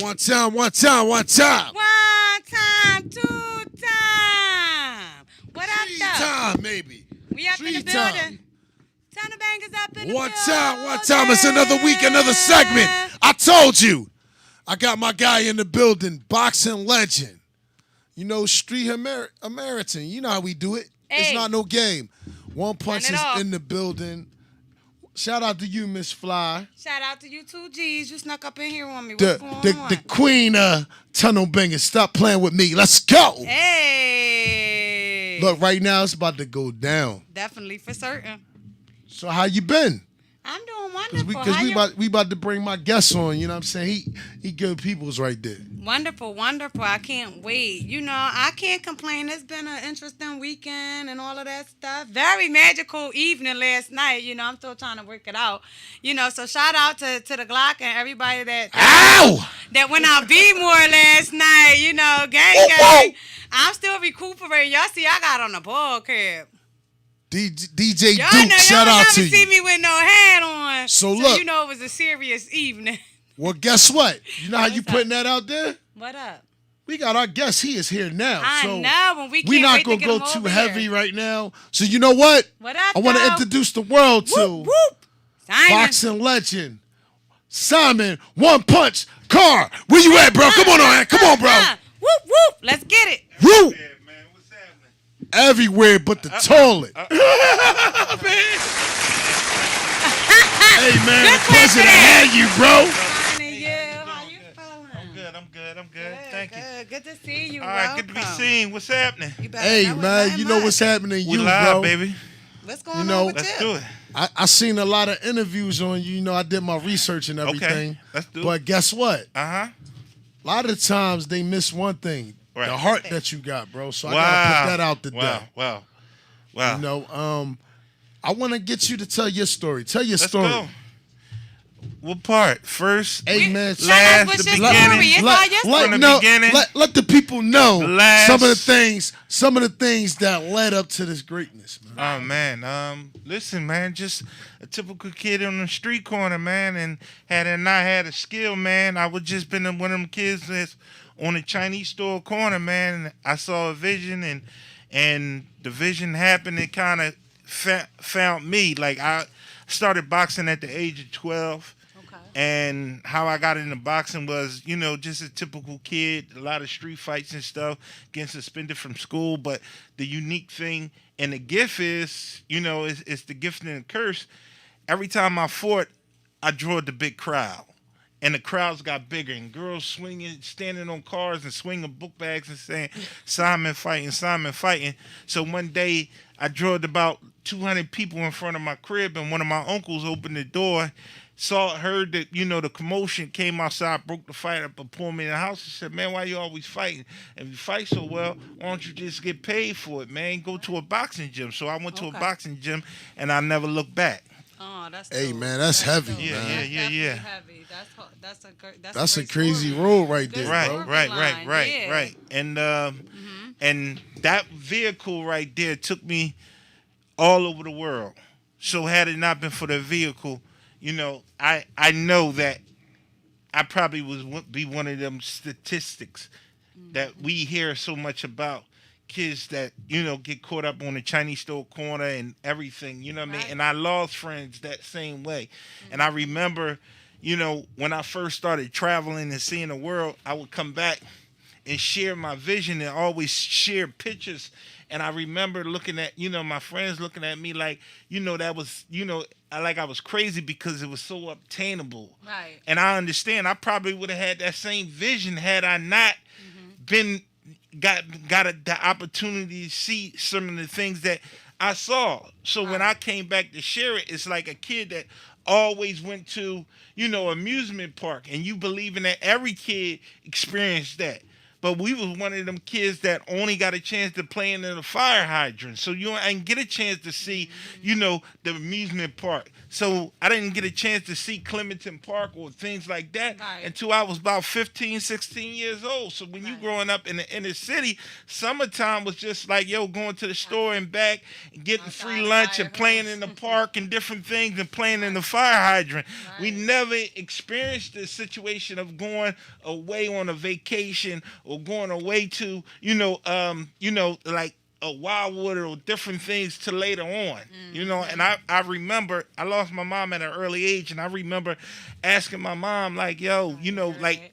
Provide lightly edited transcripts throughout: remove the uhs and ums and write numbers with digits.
One time, one time, one time. One time, two time. What up, Three though? time, maybe. We up in the building. Ton of bangers up in the One building. time, one time. It's another week, another segment. I told you. I got my guy in the building, boxing legend. You know, street American. You know how we do it. Hey. It's not no game. One punch Turn it is off. in the building. Shout out to you, Miss Fly. Shout out to you too, G's. You snuck up in here on me. What's going on? The queen tunnel bangers. Stop playing with me. Let's go. Hey. Look, right now it's about to go down. Definitely for certain. So how you been? I'm doing wonderful. Because we about to bring my guest on. You know what I'm saying? He good people's right there. Wonderful, wonderful. I can't wait. You know, I can't complain. It's been an interesting weekend and all of that stuff. Very magical evening last night. You know, I'm still trying to work it out. You know, so shout out to the Glock and everybody that went out B-more last night. You know, gang. I'm still recuperating. Y'all see, I got on the ball cap. DJ Y'all Duke, shout out to you. See you. me with no hat on. So look. You know it was a serious evening. Well, guess what? You know how you putting that out there? What up? We got our guest. He is here now. I so know. When we're not going to go too heavy right now. So you know what? What up, I want to introduce the world to whoop, whoop. boxing legend, Simon One Punch Carr. Where you at, bro? Come on, man. Come on, bro. Whoop, whoop. Let's get it. Whoop. Everywhere but the toilet. Hey, man, pleasure to have you, bro. How you feeling? I'm good. Thank you. Good to see you. All right, good to be seen. What's happening? Hey, man, you know what's happening to We you, live, bro. baby. What's going on with Let's you? do it. I seen a lot of interviews on you. You know, I did my research and everything. Okay, let's do it. But guess what? Uh-huh. A lot of the times they miss one thing. Right. The heart that you got, bro. So I gotta put that out today. Wow. You know, I want to get you to tell your story. Tell your Let's story. go. What part? First, Hey, man, last, what's the your beginning. story? It's all your story. From the beginning. Let the people know Last. some of the things that led up to this greatness, man. Oh man, listen, man, just a typical kid on the street corner, man, and had I not had a skill, man, I would just been one of them kids that's on a Chinese store corner, man. And I saw a vision, and the vision happened. It kind of found me. Like I started boxing at the age of 12. And how I got into boxing was, you know, just a typical kid, a lot of street fights and stuff, getting suspended from school. But the unique thing and the gift is, you know, it's the gift and the curse. Every time I fought, I drew the big crowd. And the crowds got bigger, and girls swinging, standing on cars and swinging book bags and saying, Simon fighting, Simon fighting. So one day, I drew about 200 people in front of my crib, and one of my uncles opened the door, heard that, you know, the commotion, came outside, broke the fight up, and pulled me in the house and said, man, why you always fighting? If you fight so well, why don't you just get paid for it, man? Go to a boxing gym. So I went to a boxing gym, and I never looked back. Oh, that's Hey, man, that's heavy. dope. Yeah. Heavy. That's a great crazy story. road right Good there, story. bro. Right. And that vehicle right there took me all over the world. So had it not been for the vehicle, you know, I know that I probably would be one of them statistics that we hear so much about, kids that, you know, get caught up on the Chinese store corner and everything, you know what I mean? And I lost friends that same way. And I remember, you know, when I first started traveling and seeing the world, I would come back and share my vision and always share pictures. And I remember looking at, you know, my friends looking at me like, you know, that was, you know, I was crazy because it was so obtainable. Right. And I understand I probably would have had that same vision had I not got the opportunity to see some of the things that I saw. So when I came back to share it, it's like a kid that always went to, you know, amusement park, and you believe in that every kid experienced that. but we was one of them kids that only got a chance to play in the fire hydrant. So you ain't get a chance to see, the amusement park. So I didn't get a chance to see Clementon Park or things like that until I was about 15, 16 years old. So when you growing up in the inner city, summertime was just like, going to the store and back and getting free lunch and playing in the park and different things and playing in the fire hydrant. We never experienced the situation of going away on a vacation or going away to, like a Wildwood or different things to later on, and I remember I lost my mom at an early age, and I remember asking my mom, like,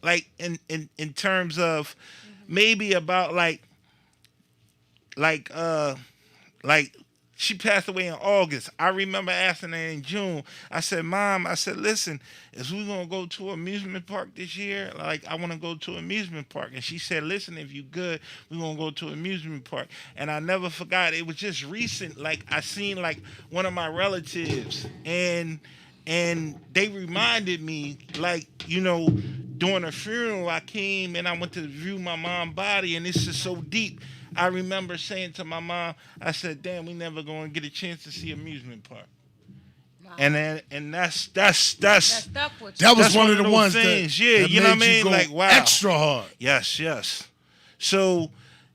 like in terms of maybe about like she passed away in August. I remember asking her in June. I said, Mom, listen, is we going to go to an amusement park this year? Like, I want to go to an amusement park. And she said, listen, if you good, we going to go to an amusement park. And I never forgot. It was just recent. Like, I seen, like, one of my relatives. And they reminded me, like, during a funeral, I came and I went to view my mom's body. And this is so deep. I remember saying to my mom, I said, damn, we never going to get a chance to see amusement park. Wow. And that's that was one of the ones things. That, yeah, that you know what I made you mean? go Like, wow. Extra hard. Yes. So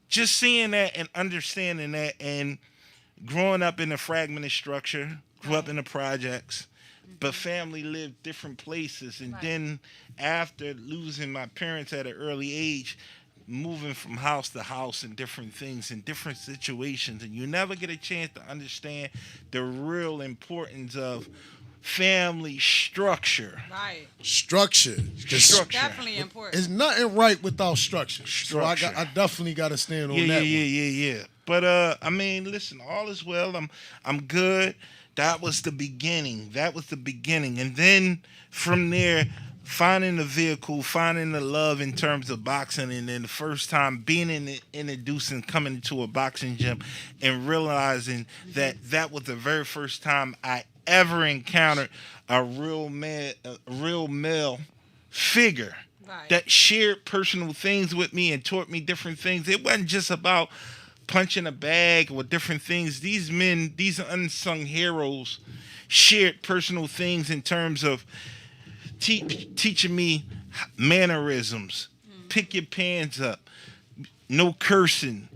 just seeing that and understanding that and growing up in a fragmented structure, grew up in the projects, but family lived different places. And then after losing my parents at an early age, moving from house to house and different things in different situations, and you never get a chance to understand the real importance of family structure. Right. Structure. Definitely important. There's nothing right without structure. So I definitely got to stand on that. Yeah. But I mean, listen, all is well. I'm good. That was the beginning. And then from there, finding the vehicle, finding the love in terms of boxing, and then the first time being introduced and coming to a boxing gym and realizing that was the very first time I ever encountered a real male figure that shared personal things with me and taught me different things. It wasn't just about punching a bag or different things. These men, these unsung heroes, shared personal things in terms of teaching me mannerisms, pick your pants up, no cursing,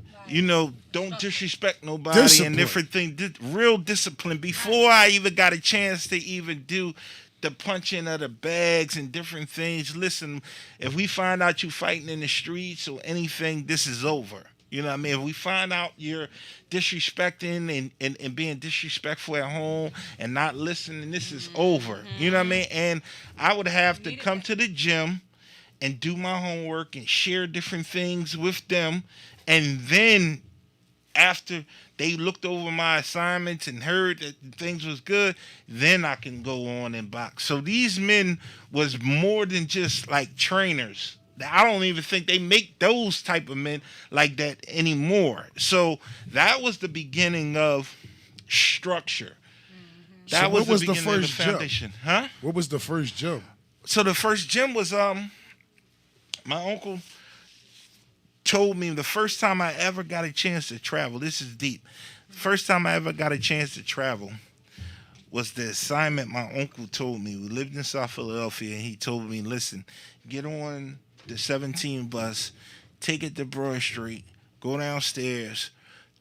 don't disrespect nobody, discipline. And different things, real discipline. Before I even got a chance to even do the punching of the bags and different things, listen, if we find out you fighting in the streets or anything, this is over. You know what I mean? If we find out you're disrespecting and being disrespectful at home and not listening, this is over. You know what I mean? And I would have to come to the gym and do my homework and share different things with them. And then after they looked over my assignments and heard that things was good, then I can go on and box. So these men was more than just like trainers. I don't even think they make those type of men like that anymore. So that was the beginning of structure. That was the beginning of the foundation. Huh? What was the first gym? So the first gym was my uncle told me the first time I ever got a chance to travel. This is deep. First time I ever got a chance to travel was the assignment my uncle told me. We lived in South Philadelphia, and he told me, listen, get on the 17 bus, take it to Broad Street, go downstairs,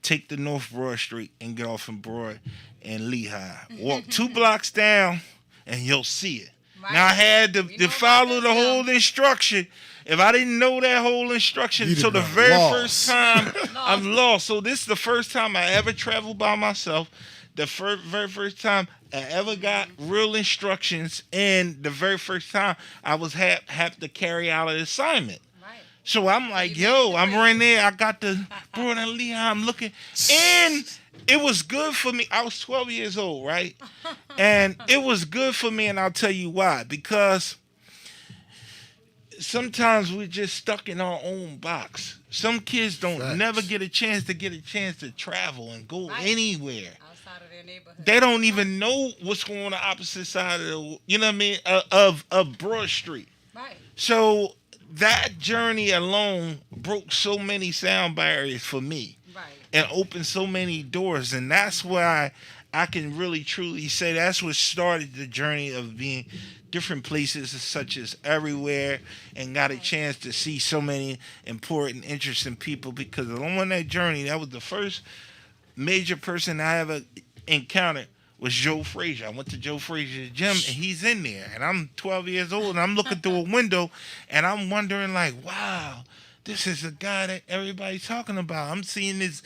take the North Broad Street, and get off in Broad and Lehigh. Walk 2 blocks down, and you'll see it. Right. Now, I had to follow the whole instruction. If I didn't know that whole instruction, so the very first time, I'm lost. So this is the first time I ever traveled by myself. The very first time I ever got real instructions, and the very first time I was have to carry out an assignment. Right. So I'm like, I'm right there. I got the Broad and Lehigh. I'm looking, and it was good for me. I was 12 years old, right? And it was good for me, and I'll tell you why. Because sometimes we're just stuck in our own box. Some kids don't never get a chance to travel and go anywhere. Outside of their neighborhood. They don't even know what's going on the opposite side of the, you know what I mean, of Broad Street. Right. So that journey alone broke so many sound barriers for me Right. and opened so many doors, and that's why I can really truly say that's what started the journey of being different places such as everywhere, and got a chance to see so many important interesting people, because on that journey that was the first major person I ever encountered was Joe Frazier. I went to Joe Frazier's gym and he's in there, and I'm 12 years old and I'm looking through a window and I'm wondering like, wow, this is a guy that everybody's talking about. I'm seeing his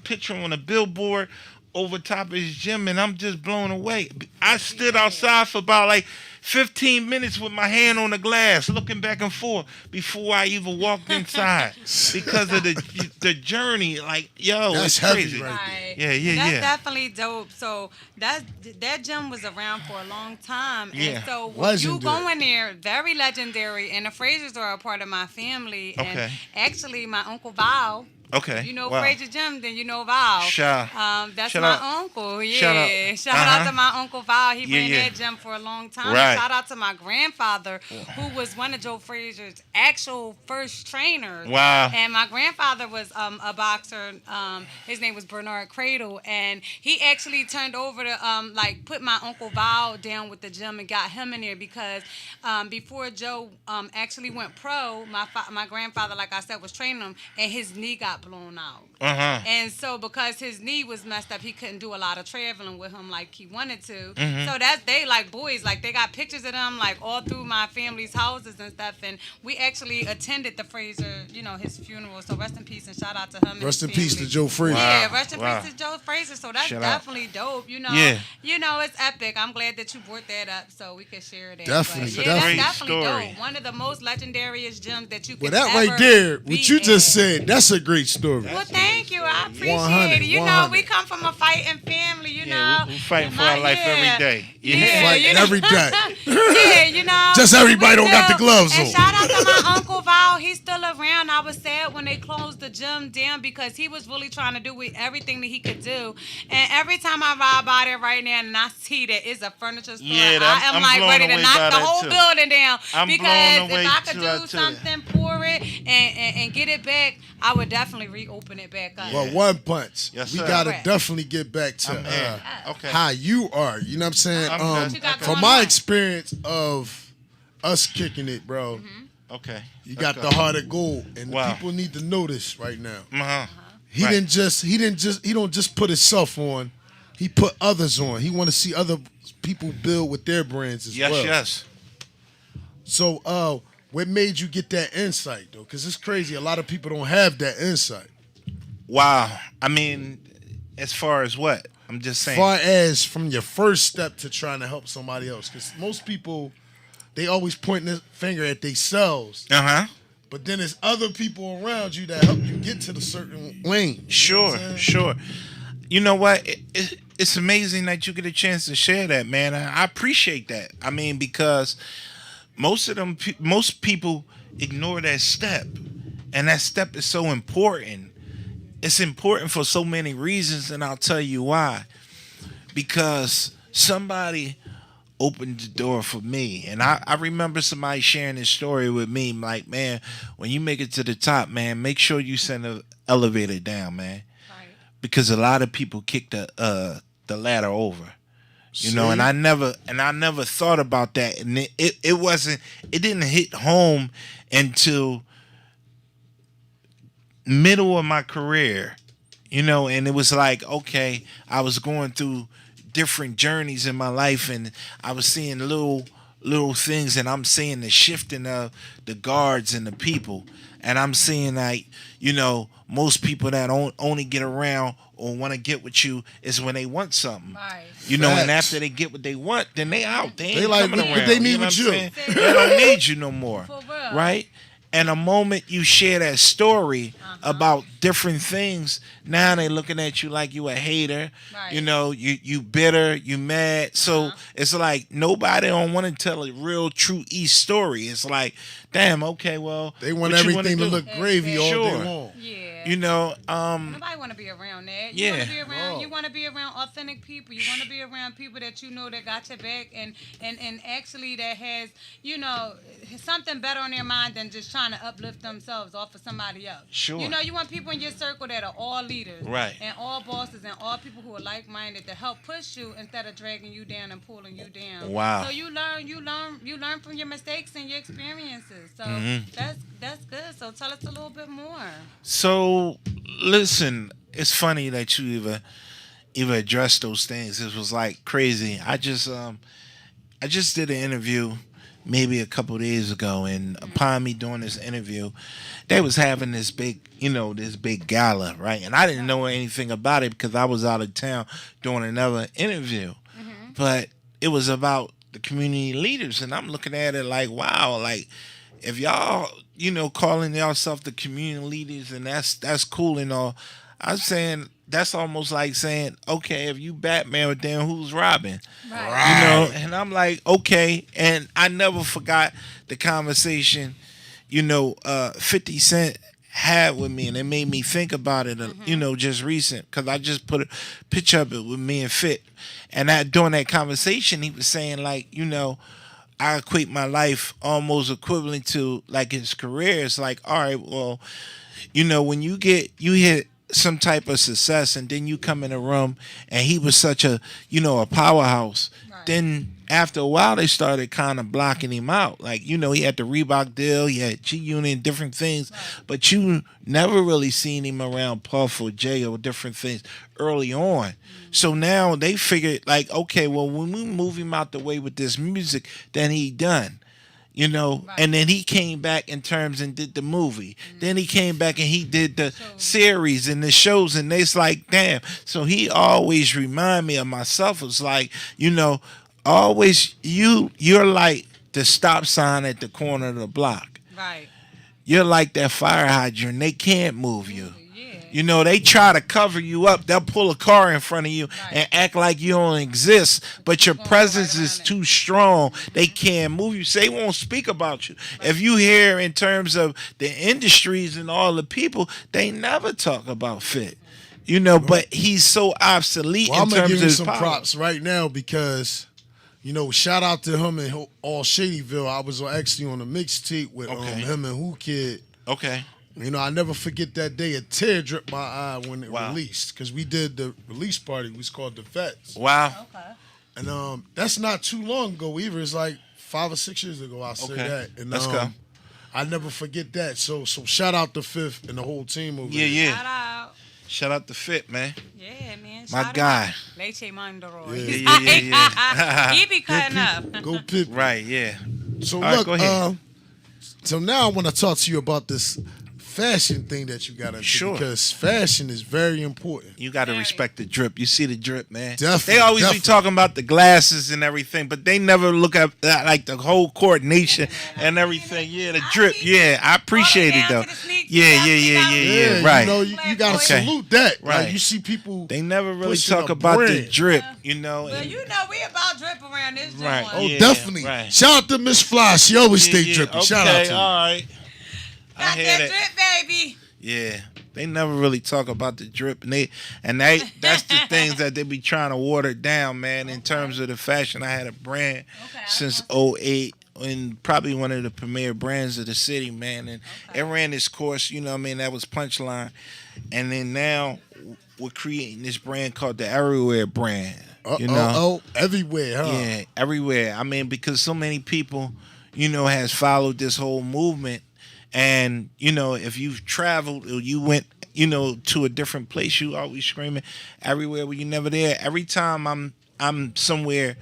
picture on a billboard over top of his gym, and I'm just blown away. I stood outside for about like 15 minutes with my hand on the glass, looking back and forth before I even walked inside because of the journey. Like, yo, That's it's heavy crazy. right Yeah, That's definitely dope. So that gym was around for a long time. Yeah. And so when you Legendary. go in there, very legendary. And the Frazier's are a part of my family. And Okay. actually my Uncle Val. Okay. You know Wow. Frazier Jim, then you know Val. That's Shout my out. uncle. Shout Yeah. out. Shout out Uh-huh. to my Uncle Val. He Yeah, ran yeah. that gym for a long time. Right. Shout out to my grandfather, who was one of Joe Frazier's actual first trainers. Wow. And my grandfather was a boxer. His name was Bernard Cradle, and he actually turned over to put my Uncle Val down with the gym and got him in there because before Joe actually went pro, my grandfather, like I said, was training him, and his knee got blown out. Uh-huh. And so because his knee was messed up, he couldn't do a lot of traveling with him like he wanted to. Mm-hmm. So they like boys, like they got pictures of them like all through my family's houses and stuff. And we actually attended the Frazier, his funeral. So rest in peace and shout out to him. and Rest his in peace family. to Joe Frazier. Yeah, rest in Wow. peace to Joe Frazier. So that's Shout out. definitely dope. Yeah. It's epic. I'm glad that you brought that up so we could share that. Definitely, But, yeah, definitely. that's definitely Story. dope. One of the most legendariest gyms that you Well, could that ever right there, be what you just in. said, that's a great story. Well, thank you. I appreciate 100, it. You know, 100. we come from a fighting family, you Yeah, know. we fighting And for our my- life yeah. every day. Yeah, Fighting you know. every day. Yeah, you know. Just everybody we don't got the still- gloves and on. shout out to my Uncle Val. He's still around. I was sad when they closed the gym down because he was really trying to do everything that he could do. And every time I ride by there right now and I see that it's a furniture store, Yeah, I am I'm like blown ready to away knock by the that, whole too. building down. I'm because blown away, if I could too, I do tell you. something for it and get it back, I would definitely reopen it back up. Well, one punch. Yes, we sir. gotta Correct. definitely get back to I'm in. Okay. how you are. You know what I'm saying? I'm good. What you got From going my on? experience of us kicking it, bro, Okay. you got Okay. the heart of gold, and Wow. people need to know this right now. Uh-huh. He Right. he don't just put himself on. He put others on. He want to see other people build with their brands as Yes, well. yes. So, what made you get that insight though? Because it's crazy. A lot of people don't have that insight. Wow. I mean, as far as what? I'm just saying. Far as from your first step to trying to help somebody else, because most people, they always point their finger at themselves, Uh-huh. but then there's other people around you that help you get to the certain lane. You know Sure, what I'm saying? sure. You know what? It's amazing that you get a chance to share that, man. I appreciate that. I mean, because most people ignore that step, and that step is so important. It's important for so many reasons, and I'll tell you why. Because somebody opened the door for me, and I remember somebody sharing this story with me, like, man, when you make it to the top, man, make sure you send the elevator down, man. Right. Because a lot of people kick the ladder over, you know, See? and I never thought about that, and it didn't hit home until middle of my career, you know, and it was like, okay, I was going through different journeys in my life, and I was seeing little things, and I'm seeing the shifting of the guards and the people, and I'm seeing, like, you know, most people that only get around or want to get with you is when they want something. Right. You know, and Facts. after they get what they want, then they out. They ain't They like, coming what around. they need know with what I'm you. saying? They don't need you no more. For real. Right? And the moment you share that story about different things, now they looking at you like you a hater. Right. You know, you bitter, you mad. So it's like nobody don't want to tell a real true East story. It's like, damn, okay, well, They want what you wanna everything to do? look gravy all Sure. day long. Yeah. You know, Nobody want to be around that. You want yeah. to be around. No. You want to be around authentic people. You want to be around people that you know that got your back and actually that has something better on their mind than just trying to uplift themselves off of somebody else. Sure. You want people in your circle that are all leaders, Right. and all bosses and all people who are like minded to help push you instead of dragging you down and pulling you down. Wow. So you learn from your mistakes and your experiences. So that's good. So tell us a little bit more. So listen, it's funny that you even addressed those things. It was like crazy. I just did an interview maybe a couple days ago, and upon me doing this interview, they was having this big, this big gala, right? And I didn't know anything about it because I was out of town doing another interview. But it was about the community leaders, and I'm looking at it like, wow, like if y'all, calling yourself the community leaders, and that's cool and all. I'm saying that's almost like saying, okay, if you Batman, but then who's Robin? Right. And I'm like, okay. And I never forgot the conversation, 50 Cent had with me, and it made me think about it, just recent, because I just put a picture of it with me and Fit. And during that conversation, he was saying, like, I equate my life almost equivalent to like his career. It's like, all right, well, when you hit some type of success, and then you come in a room, and he was such a a powerhouse. Right. Then after a while, they started kind of blocking him out. Like, he had the Reebok deal, he had G Unit, different things, Right. but you never really seen him around Puff or Jay or different things early on. So now they figured, like, okay, well, when we move him out the way with this music, then he done. Right. And then he came back in terms and did the movie. Then he came back and he did the series and the shows, and it's like, damn. So he always remind me of myself. It's like, always you're like the stop sign at the corner of the block. Right. You're like that fire hydrant. They can't move you. Yeah. They try to cover you up. They'll pull a car in front of you and act like you don't exist, but your presence is too strong. They can't move you. So they won't speak about you. If you hear in terms of the industries and all the people, they never talk about Fit. But he's so obsolete Well, I'm in gonna terms give of you his some power. props right now because, shout out to him and all Shadyville. I was actually on a mixtape with Okay. him and Who Kid. Okay. I never forget that day. A tear dripped my eye when it Wow. released because we did the release party. It was called the Vets, Wow. Okay. and that's not too long ago either. It's like 5 or 6 years ago. I'll say Okay. that. And Let's go. I never forget that. So shout out to Fifth and the whole team over Yeah, there. yeah. Shout out. Shout out to Fit, man. Yeah, man. My Shout guy. out. Leche Mandoro. Yeah. Yeah. He be cutting up. Go Pip. Right, yeah. So All right, look, go ahead. so now I want to talk to you about this fashion thing that you got into Sure. because fashion is very important. You got to Very. respect the drip. You see the drip, man. Definitely, They always definitely. be talking about the glasses and everything, but they never look at that, like the whole coordination and everything. Yeah, the drip. Yeah, I appreciate it though. Yeah. Yeah, Right. You got to Okay. salute that. Right. Like, you see people. They never really pushing talk a about the brand. drip, Well, and- you know we about drip around this joint. Right. Oh, Yeah, definitely. right. Shout out to Miss Fly. She always stay dripping. Okay, Shout out to her. all right. I Got hear that that. drip, baby. Yeah, they never really talk about the drip, and that's the things that they be trying to water down, man. In terms of the fashion, I had a brand since '08, and probably one of the premier brands of the city, man. And it ran its course, that was Punchline, and then now we're creating this brand called the Everywhere brand. Everywhere, huh? Yeah, everywhere. I mean, because so many people, has followed this whole movement. And, if you've traveled or you went, to a different place, you always screaming everywhere where you're never there. Every time I'm somewhere,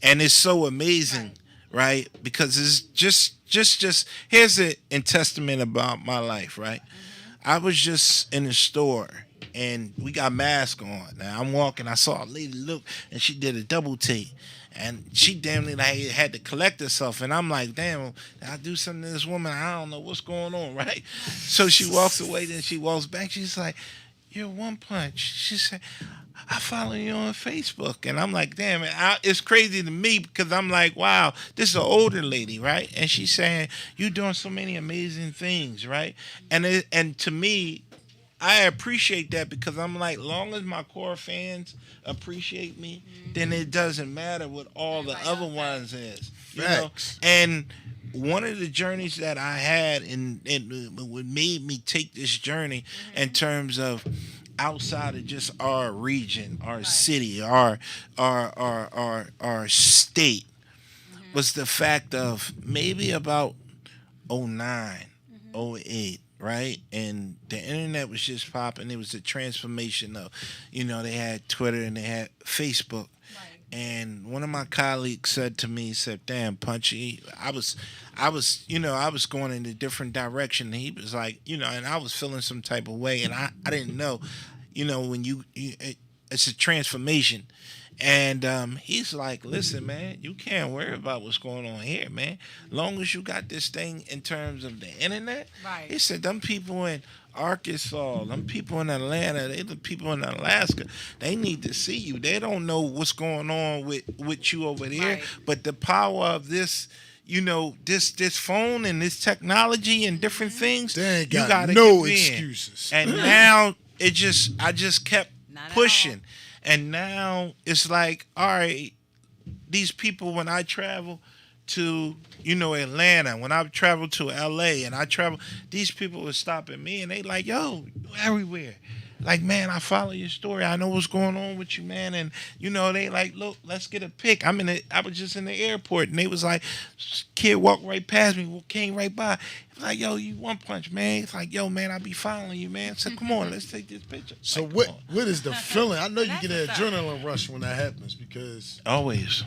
and it's so amazing, right? Because it's just here's a testament about my life, right? I was just in the store, and we got masks on. Now I'm walking, I saw a lady look, and she did a double take. And she damn near like had to collect herself. And I'm like, damn, I do something to this woman. I don't know what's going on, right? So she walks away, then she walks back. She's like, you're One Punch. She said, I follow you on Facebook. And I'm like, damn, it's crazy to me because I'm like, wow, this is an older lady, right? And she's saying, you're doing so many amazing things, right? And to me, I appreciate that because I'm like, long as my core fans appreciate me, then it doesn't matter what all the Everybody other else ones is. You know? Facts. And one of the journeys that I had and what made me take this journey in terms of outside of just our region, our city, our state was the fact of maybe about '09, '08, right? And the internet was just popping. It was a transformation of, they had Twitter and they had Facebook. And one of my colleagues said to me, he said, "Damn, Punchy, I was going in a different direction." And he was like, and I was feeling some type of way, and I didn't know, when it's a transformation. And he's like, "Listen, man, you can't worry about what's going on here, man. Long as you got this thing in terms of the internet." Right. He said, "Them people in Arkansas, them people in Atlanta, they the people in Alaska, they need to see you. They don't know what's going on with you over there. Right. But the power of this, this phone and this technology and different things, They ain't you got gotta no get in." excuses. And now I just kept Not at pushing. And now it's like, all right, these people, when I travel to, Atlanta, when I travel to LA and these people were stopping me and they like, "Yo, you everywhere. Like, man, I follow your story. I know what's going on with you, man." And, they like, "Look, let's get a pic." I was just in the airport and they was like, kid walked right past me, came right by. It was like, "Yo, you One Punch, man." It's like, "Yo, man, I be following you, man." I said, "Come on, let's take this picture." So Like, what come on. what is the feeling? I know you That's get an what's up. adrenaline rush when that happens because Always.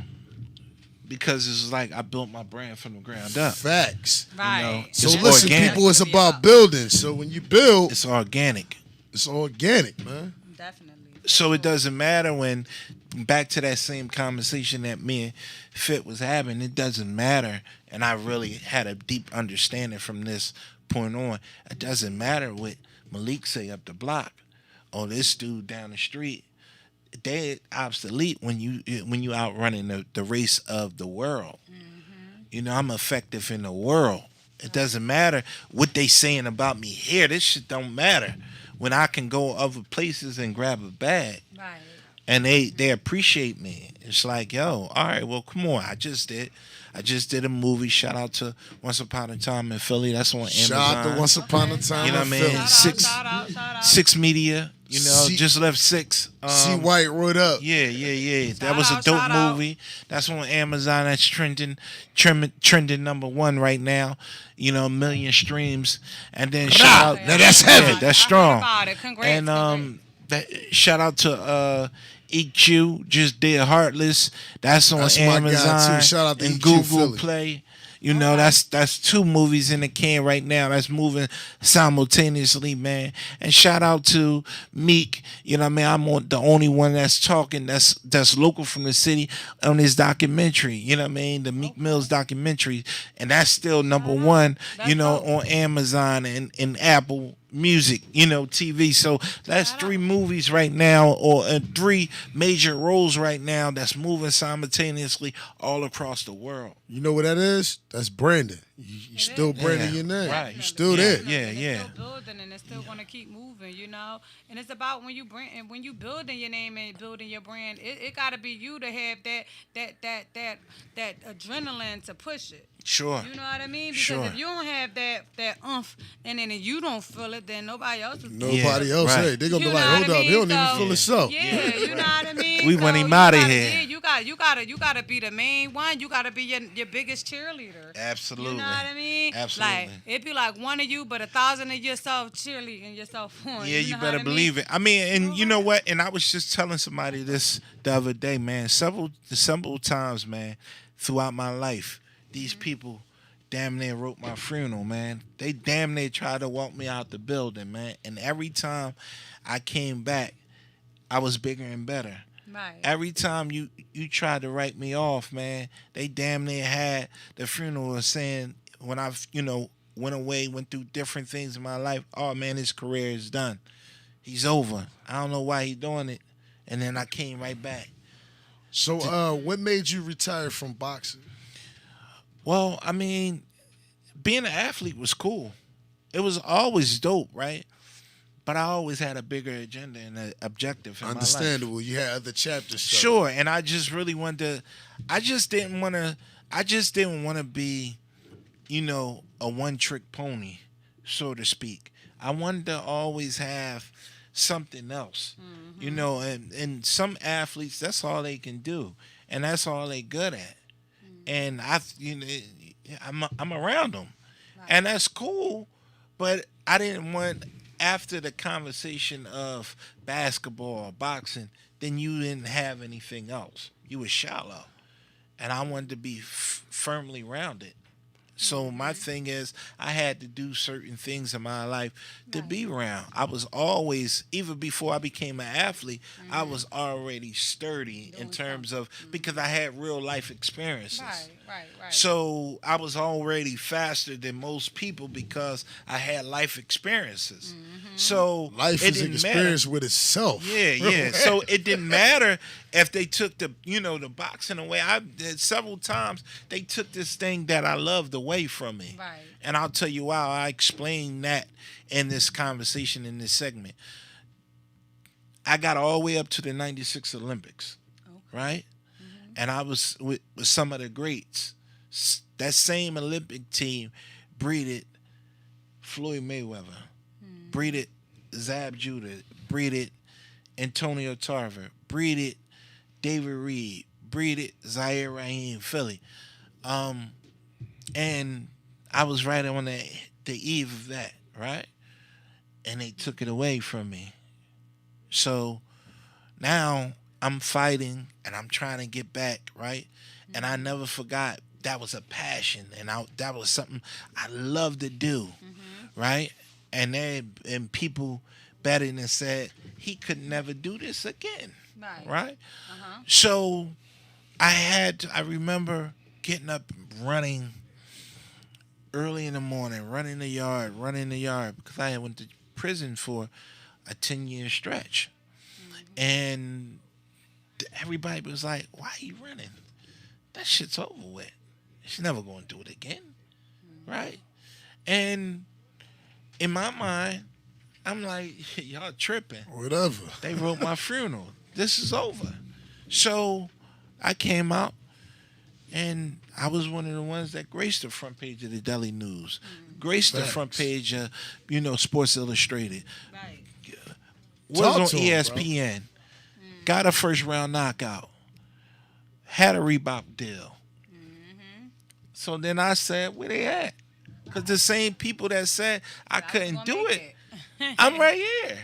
Because it's like I built my brand from the ground up. facts. Right. It's So listen, organic. people, it's about building. So when you build, It's organic. it's organic, man. Definitely. So it doesn't matter when, back to that same conversation that me and Fit was having, it doesn't matter. And I really had a deep understanding from this point on. It doesn't matter what Malik say up the block or this dude down the street. They obsolete when you out running the race of the world. I'm effective in the world. It doesn't matter what they saying about me here. This shit don't matter. When I can go other places and grab a bag Right. and they appreciate me. It's like, yo, all right, well, come on. I just did a movie. Shout out to Once Upon a Time in Philly. That's on Amazon. Shout out to Once Upon a Time You know in what I mean? Philly. Shout out. Six Media. See- Just left Six. See White wrote up. Yeah. That Shout was a out, dope shout out. movie. That's on Amazon. That's trending #1 right now. 1,000,000 streams. And then shout out. Now that's heavy. Yeah, that's I heard strong. about it. Congrats. And shout out to EQ. Just did Heartless. That's on That's my guy, Amazon too. Shout out to and EQ Google Philly. Play. That's 2 movies in the can right now. That's moving simultaneously, man. And shout out to Meek. I'm the only one that's talking that's local from the city on this documentary. The Meek Mills documentary, and that's still #1. That's dope. On Amazon and Apple Music, TV. So that's 3 movies right now, or 3 major roles right now that's moving simultaneously all across the world. You know what that is? That's branding. You still branding your name. Right. You still there. Yeah, And yeah. It's still building and it's still going to keep moving, And it's about when you building your name and building your brand, it got to be you to have that adrenaline to push it. Sure. You know what I mean? Because Sure. if you don't have that oomph and then you don't feel it, then nobody else is. Nobody else. right. Hey, they're gonna You be know like, what hold I up, mean? he don't even So- feel himself. Yeah, you know what I mean. We want So him you outta gotta- here. Yeah, you gotta be the main one. You gotta be your biggest cheerleader. Absolutely. You know what I mean? Absolutely. Like it'd be like one of you, but 1,000 of yourself cheerleading yourself on. Yeah, you better believe it. I mean, and you know what? And I was just telling somebody this the other day, man. Several times, man, throughout my life, these people damn near wrote my funeral, man. They damn near tried to walk me out the building, man. And every time I came back, I was bigger and better. Right. Every time you tried to write me off, man, they damn near had the funeral saying when I've went away, went through different things in my life. Oh man, his career is done. He's over. I don't know why he's doing it. And then I came right back. So, what made you retire from boxing? Well, I mean, being an athlete was cool. It was always dope, right? but I always had a bigger agenda and an objective in my life. Understandable. You had other chapters. Sure, and I just really wanted to. I just didn't want to be, a one-trick pony, so to speak. I wanted to always have something else, and some athletes, that's all they can do, and that's all they good at. And I'm around them, and that's cool. But I didn't want, after the conversation of basketball or boxing, then you didn't have anything else. You were shallow, and I wanted to be firmly rounded. So my thing is, I had to do certain things in my life to be round. I was always, even before I became an athlete, I was already sturdy in terms of, because I had real life experiences. Right. So I was already faster than most people because I had life experiences. So Life it is an didn't experience matter. with itself. Yeah. So it didn't matter if they took the boxing away. I did several times. They took this thing that I loved away from me. Right. And I'll tell you why. I explained that in this conversation, in this segment. I got all the way up to the 96 Olympics, right? And I was with some of the greats. That same Olympic team breeded Floyd Mayweather, breeded Zab Judah, breeded Antonio Tarver, breeded David Reed, breeded Zaire Raheem Philly. And I was right on the eve of that, right? And they took it away from me. So now I'm fighting and I'm trying to get back, right? And I never forgot that was a passion, and that was something I loved to do, right? And people betting and said he could never do this again, right? So I remember getting up, running early in the morning, running the yard because I went to prison for a 10-year stretch, and everybody was like, "Why are you running? That shit's over with. She's never going to do it again." Right? And in my mind, I'm like, y'all tripping. Whatever. They wrote my funeral. This is over. So I came out, and I was one of the ones that graced the front page of the Daily News, graced the front page of, Sports Illustrated. Right. Was Talk on to 'em, ESPN. Got a first round knockout. Had a Reebok deal. So then I said, where they at? Because the same people that said I couldn't do it, I'm right here.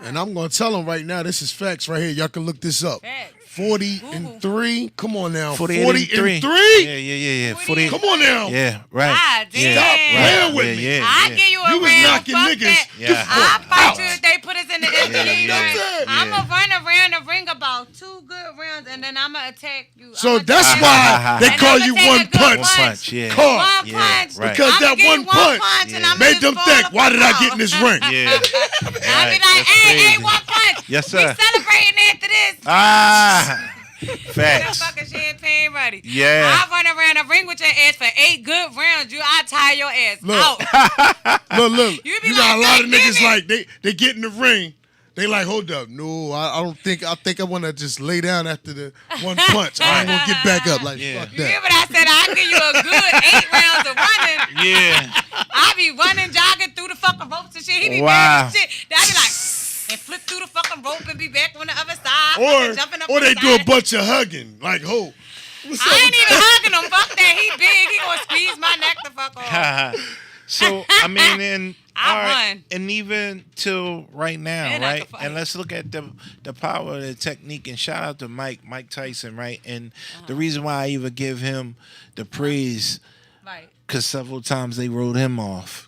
And I'm going to tell them right now, this is facts right here. Y'all can look this up. Facts. 40-3. Come on now. 40-3. 40-3? Yeah. 40. Come on now. Yeah, right. God damn. Stop playing with me. Yeah, I give you a You was round. knocking Fuck niggas. that. Yeah. I'll fight Out. you if they put us in the NBA yeah. ring. I'ma run around the ring about 2 good rounds, and then I'ma attack you. So I'ma that's take why a- they and call I'ma you take a one good punch. One punch, yeah. Carr. One Yeah, punch. right. Because I'ma that give one you punch and I'ma made just them fall think, the why did I fuck get in this out. ring? Yeah. I'll be Right, like, that's hey, crazy. one punch. Yes, We sir. celebrating after this. Facts. That fucking champagne ready. Yeah. I run around the ring with your ass for 8 good rounds. I tire your ass Look. out. Look. You be You got a like, lot of "God damn niggas it." like, they get in the ring. They like, hold up. No, I think I want to just lay down after the one punch. I ain't going to get back up. Like, Yeah. fuck You hear that. what I said? I'll give you a good 8 rounds of running. Yeah. I be running, jogging through the fucking ropes and shit. He be Wow. mad as shit. Then I be like, and flip through the fucking rope and be back on the other side. fucking jumping up Or on they the do a side. bunch of hugging. Like, ho. What's I ain't even hugging him. Fuck that. He big. He gonna squeeze my neck the fuck off. So I mean, and I all right, won. and even till right now, And I right? can fight. And let's look at the power of the technique. And shout out to Mike Tyson, right? And the reason why I even give him the praise, Right. because several times they wrote him off,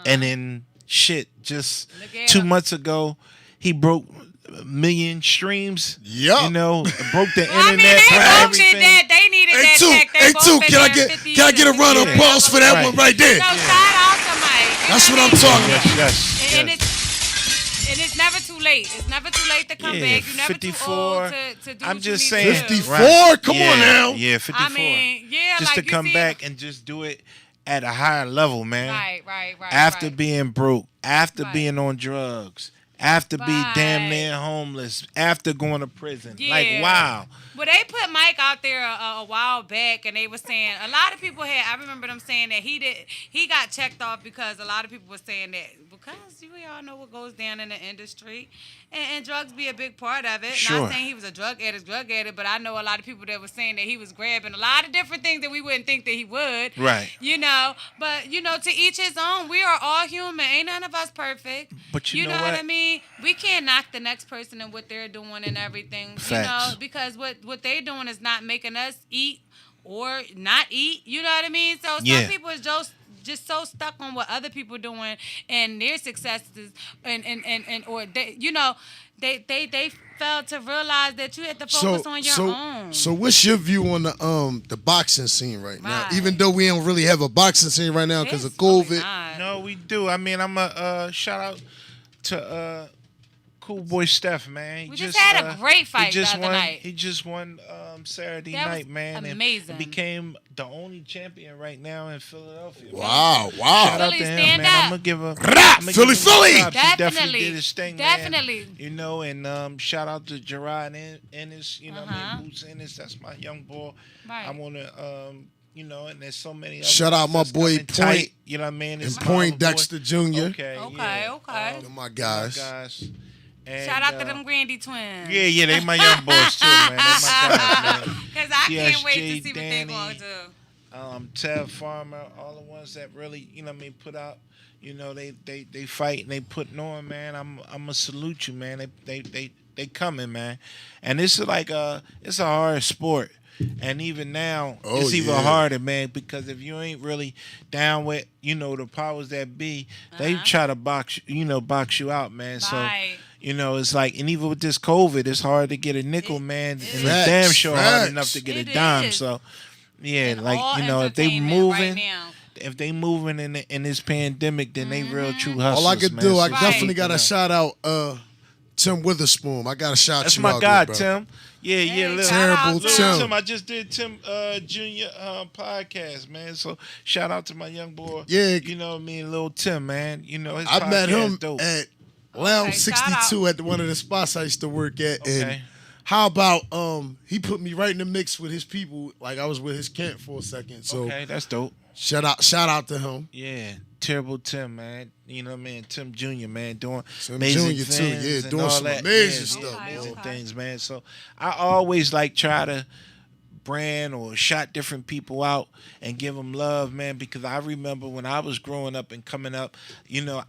and then shit, just Look at 2 him. months ago, he broke 1 million streams. Yup. You know, broke the Well, I mean, internet, they broke both did everything. that. They needed Hey, that two, check. They hey, both two. been Can I there get 50 can I get a years. round of Yeah. applause for that Right. one right there? So shout out to Mike. You That's know what I'm I mean? talking Yes, about. yes, And yes. it's never too late. It's never too late to come Yeah, back. You never 54. too old to do I'm what just you saying. need to do. 54? Come on Yeah, now. Yeah, 54. I mean, yeah, Just like to come you see, back and just do it at a higher level, man. Right. After right. being broke, after Right. being on drugs, after being damn Right. near homeless, after going to prison. Like, Yeah. wow. Well, they put Mike out there a while back, and they were saying a lot of people had. I remember them saying that he got checked off because a lot of people were saying that because we all know what goes down in the industry, and drugs be a big part of it. Sure. Not saying he was a drug addict, but I know a lot of people that were saying that he was grabbing a lot of different things that we wouldn't think that he would. Right. But to each his own. We are all human. Ain't none of us perfect. But you know what what? I mean? We can't knock the next person and what they're doing and everything. Facts. Because what they're doing is not making us eat or not eat. You know what I mean? So some Yeah. people is just so stuck on what other people doing and their successes and or they fail to realize that you have to focus on your own. So what's your view on the boxing scene right now? Right. Even though we don't really have a boxing scene right now because of It's really COVID. not. No, we do. I mean, I'm a shout out to Cool Boy Steph, man. We just had a great fight he just the other won, night. He just won Saturday That was night, man. amazing. And became the only champion right now in Philadelphia. Wow. Shout out Philly, to him, stand man. up. I'm gonna give a Rah! I'ma Philly, give him Philly! props. He definitely Definitely. did his thing, Definitely. man. And shout out to Gerard Ennis. Uh-huh. Boots Ennis. That's my young boy. Right. I wanna and there's so many other Shout out ones my that's boy coming tight, Point you know what I mean? and It's my Point boy. Dexter Jr. Okay. Okay, yeah. okay. They're my guys. And, Shout out to them Grandy twins. Yeah, they my young boys too, man. They my guys, man. Because I can't wait to TSJ, see what they Danny, going to do. Ted Farmer, all the ones that really, put out, they fight and they putting on, man. I'm gonna salute you, man. They coming, man. And it's like it's a hard sport. And even now, it's even harder, man, because if you ain't really down with, the powers that be, they try to box you out, man. Right. So, it's like, and even with this COVID, it's hard to get a nickel, man. And it's Facts, damn sure hard facts. enough to get It a dime. is. So, yeah, And like, all if they entertainment moving, right now. if they moving in this pandemic, then they real true hustlers, All I could man. do, I So definitely keep got it to up. shout out Tim Witherspoon. I got to shout That's you my out guy, there, bro. Tim. Yeah, Hey, little, shout out Terrible to Tim. Tim. I just did Tim Junior podcast, man. So shout out to my young boy. Yeah. You know what I mean, little Tim, man. His I met podcast him dope. at Lounge Okay, shout 62 at one of the spots I used to work at. Okay. And how about he put me right in the mix with his people, like I was with his camp for a second. So Okay, that's dope. shout out to him. Yeah, terrible Tim, man. You know what I mean? Tim Jr., man, doing Tim amazing Jr. too, things yeah, and doing all some that. amazing Yeah, stuff, yeah, man. amazing Okay. things, man. So I always try to brand or shout different people out and give them love, man, because I remember when I was growing up and coming up,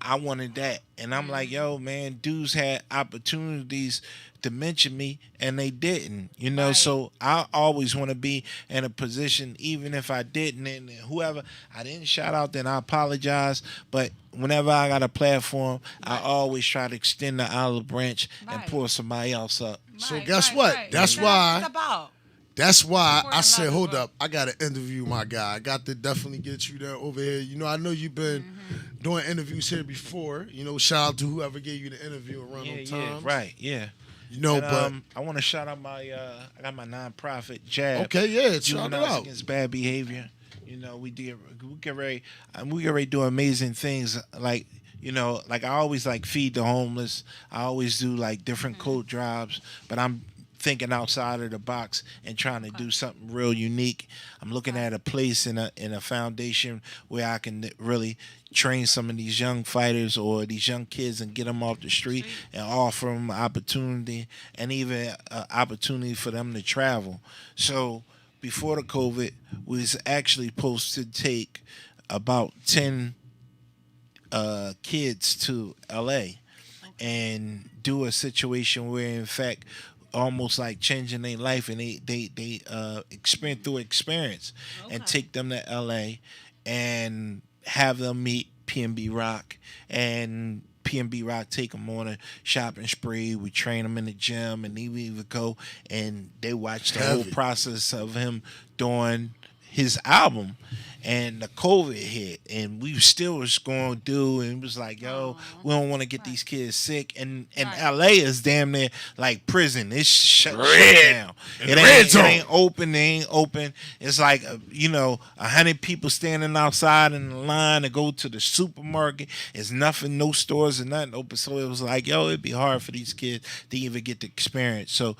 I wanted that. And I'm like, yo, man, dudes had opportunities to mention me and they didn't, Right. So I always want to be in a position, even if I didn't, and whoever I didn't shout out, then I apologize. But whenever I got a platform, I always try to extend the olive branch and Right. pull somebody else up. So Right, guess right, what? right. That's You know what why- it's about. That's why Support I and said, love, hold bro. up, I got to interview my guy. I got to definitely get you there over here. I know you've been doing interviews here before. Shout out to whoever gave you the interview around those times. right, yeah. And, I want to shout out my I got my nonprofit Jab. okay, yeah, shout it Juveniles out. Against Bad Behavior. We get ready to do amazing things like I always feed the homeless. I always do different coat drives, but I'm thinking outside of the box and trying to do something real unique. I'm looking at a place in a foundation where I can really train some of these young fighters or these young kids and get them off the street and offer them opportunity and even opportunity for them to travel. So before the COVID, we was actually supposed to take about 10 kids to LA and do a situation where in fact almost changing their life and they experience and take them to LA and have them meet PNB Rock and PNB Rock take them on a shopping spree. We train them in the gym and they even go and they watch the whole Heavy. process of him doing his album, and the COVID hit, and we still was going to do, and it was like, yo, we don't want to get these kids sick, and LA is damn near like prison. It's shut down. It ain't open. They ain't open. It's like 100 people standing outside in the line to go to the supermarket. It's nothing, no stores and nothing open. So it was like, yo, it'd be hard for these kids to even get the experience. So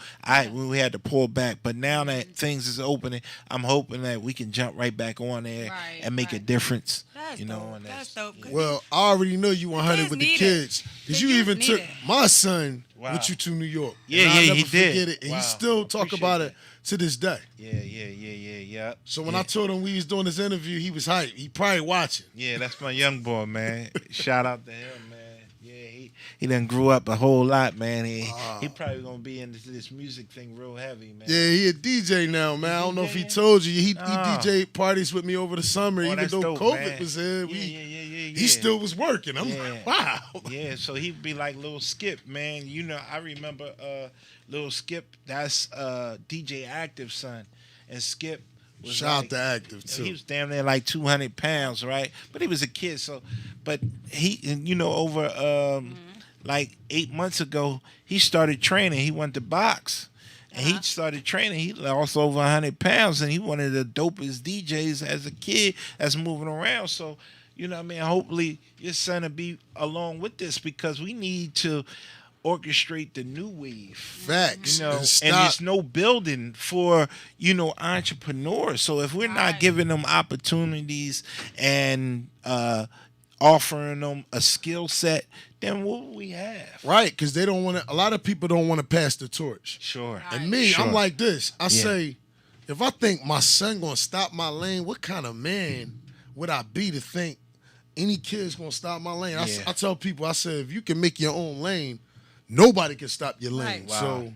we had to pull back, but now that things is opening, I'm hoping that we can jump right back on there and make a difference. That's dope. That's dope. Well, I already know you 100 with the kids. Because you even took my son Wow. with you to New York. Yeah, and I'll never he forget did. it. And Wow. he still talk Appreciate about that. it to this day. Yeah. So when I told him we was doing this interview, he was hyped. He probably watching. Yeah, that's my young boy, man. Shout out to him, man. Yeah, he done grew up a whole lot, man. He probably gonna be into this music thing real heavy, man. Yeah, he a DJ now, man. I don't know if he told you. He DJ parties with me over the summer, even that's though dope, COVID man. was here. Yeah. He still was working. I'm like, wow. Yeah, so he'd be like Lil Skip, man. I remember Lil Skip, that's DJ Active's son. And Skip was Shout out to Active, too. He was damn near like 200 pounds, right? But he was a kid, but he, over like 8 months ago, he started training. He went to box. And he started training. He lost over 100 pounds, and he one of the dopest DJs as a kid that's moving around. So, hopefully your son will be along with this, because we need to orchestrate the new wave. Facts. And there's no building for, entrepreneurs. So if we're not giving them opportunities and offering them a skill set, then what will we have? Right, because they don't want to. A lot of people don't want to pass the torch. Sure. And me, Sure. I'm like this. I say, if I think my son gonna stop my lane, what kind of man would I be to think any kid's gonna stop my lane? I tell people, I said, if you can make your own lane, nobody can stop your lane. Right. So,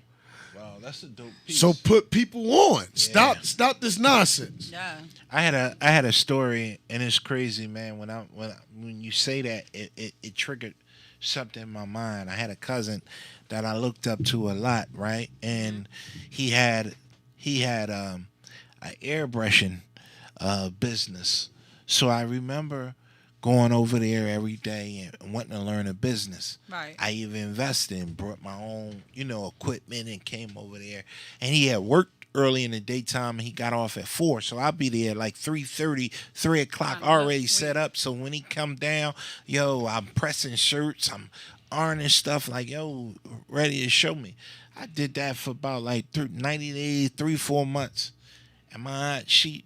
wow, that's a dope piece. so put people on. Stop this nonsense. Yeah. I had a story, and it's crazy, man. When you say that, it triggered something in my mind. I had a cousin that I looked up to a lot, right? And he had an airbrushing business. So I remember going over there every day and wanting to learn a business. Right. I even invested and brought my own, equipment and came over there. And he had worked early in the daytime, and he got off at 4. So I'll be there like 3:30, 3 o'clock, already set up. So when he come down, I'm pressing shirts, I'm ironing stuff, like, ready to show me. I did that for about like 90 days, 3-4 months. And my aunt, she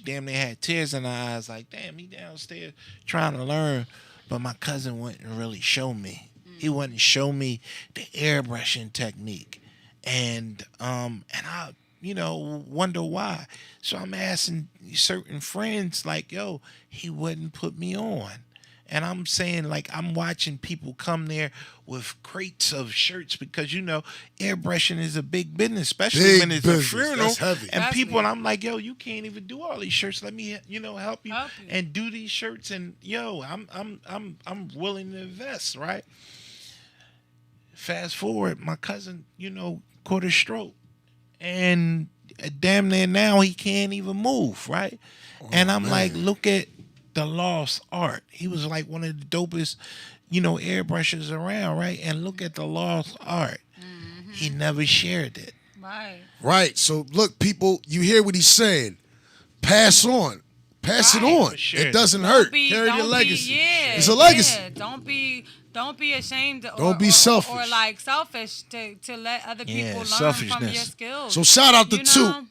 damn near had tears in her eyes, like, damn, he downstairs trying to learn. But my cousin wouldn't really show me. He wouldn't show me the airbrushing technique. And I wonder why. So I'm asking certain friends, like, he wouldn't put me on. And I'm saying, like, I'm watching people come there with crates of shirts, because, airbrushing is a big business, especially when it's a funeral. That's heavy. And people, and I'm like, you can't even do all these shirts. Let me, help you and do these shirts. And I'm willing to invest, right? Fast forward, my cousin, caught a stroke. And damn near now he can't even move, right? And I'm like, look at the lost art. He was like one of the dopest, airbrushers around, right? And look at the lost art. Mm-hmm. He never shared it. Right. So look, people, you hear what he's saying. Pass on. Pass it on. It doesn't hurt. Carry your legacy. It's a legacy. Yeah. Don't be ashamed Don't be selfish. or like selfish to let other people learn from your skills. So shout out to Toot.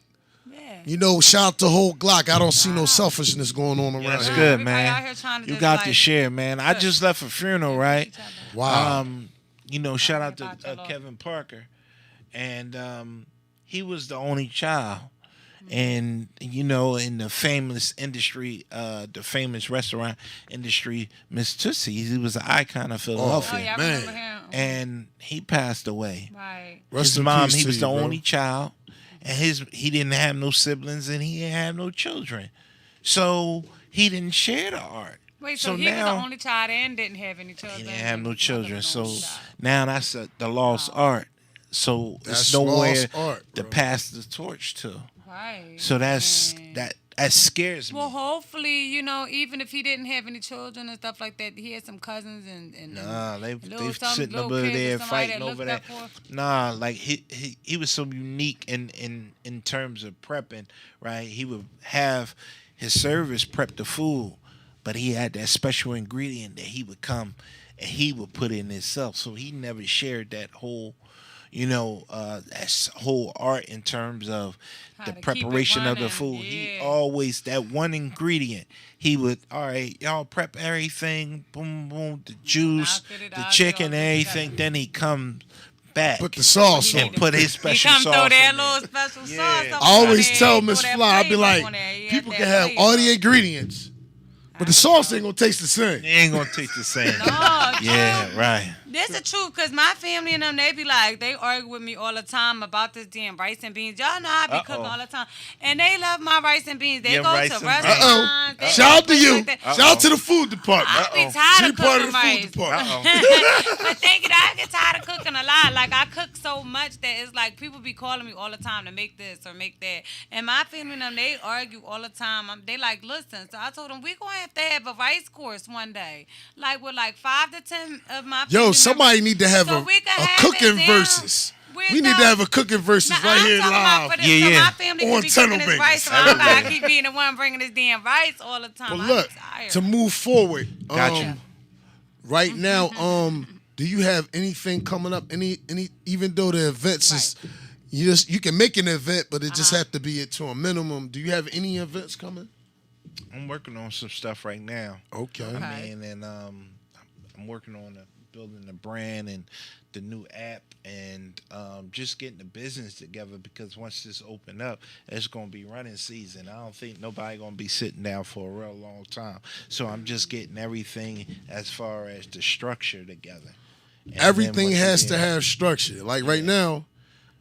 Yeah. Shout out to whole Glock. I don't see no selfeverness going on around That's here. good, Everybody out man. here trying to You just, got like, to share, man. I just left a funeral, right? Wow. Shout out to Kevin Parker. And he was the only child. And, in the famous industry, the famous restaurant industry, Miss Tootsie, he was an icon of Philadelphia. Oh, yeah, I Man. remember him. And he passed away. Right. Rest His in mom, peace he to was you, the bro. only child. And he didn't have no siblings, and he didn't have no children. So he didn't share the art. Wait, so he was the only child and didn't have any children? He didn't have no children. So Only child. now that's the lost art. So That's there's nowhere lost art, to bro. pass the torch to. Right. So that's Man. that. that scares me. Well, hopefully, even if he didn't have any children and stuff like that, he had some cousins and Nah, they some sitting little over kids or there somebody fighting that over looked that. up for. Nah, like he was so unique in terms of prepping, right? He would have his servers prep the food, but he had that special ingredient that he would come and he would put in himself. So he never shared that whole, that whole art in terms of How the to keep it preparation of the running, food. He yeah. always, that one ingredient, he would, all right, y'all prep everything, boom, boom, the juice, Knock it the out, chicken, get all this everything. Then he come back Put the sauce and on. put his He special come sauce throw that in there. little special Yeah. sauce. up I on always there, tell throw Miss that Fly, I be flavor like, on there. He people had can that have all the flavor. ingredients, but the sauce ain't gonna taste the same. It ain't gonna taste the same. No, Yeah, true. right. That's the truth, because my family and them, they be like, they argue with me all the time about this damn rice and beans. Y'all know I be cooking all the time. And they love my rice and beans. They Yeah, go rice to and restaurants. Uh-oh. they Shout go out to places you. like that. Shout out to the food department. I be She tired of part of cooking the food rice. department. But thank you, I get tired of cooking a lot. Like, I cook so much that it's like people be calling me all the time to make this or make that. And my family and them, they argue all the time. They like, listen. So I told them, we going to have a rice course one day. Like, with like 5 to 10 of my family Yo, somebody members. need to have So a we can have cooking it down. versus. We need to have a cooking versus Now, right I'm here talking about live. for this, Yeah, so yeah. my family On can be cooking Tunnel this rice, so Bangers. I gotta keep being the one bringing this damn rice all the time. But I look, be tired. to move forward, Gotcha. right now, do you have anything coming up? Any even though the events is you can make an event, but it just have to be to a minimum. Do you have any events coming? I'm working on some stuff right now. Okay. I mean, and I'm working on building the brand and the new app and just getting the business together, because once this open up, it's going to be running season. I don't think nobody going to be sitting down for a real long time. So I'm just getting everything as far as the structure together. And Everything then has once to again- have structure. Like right now,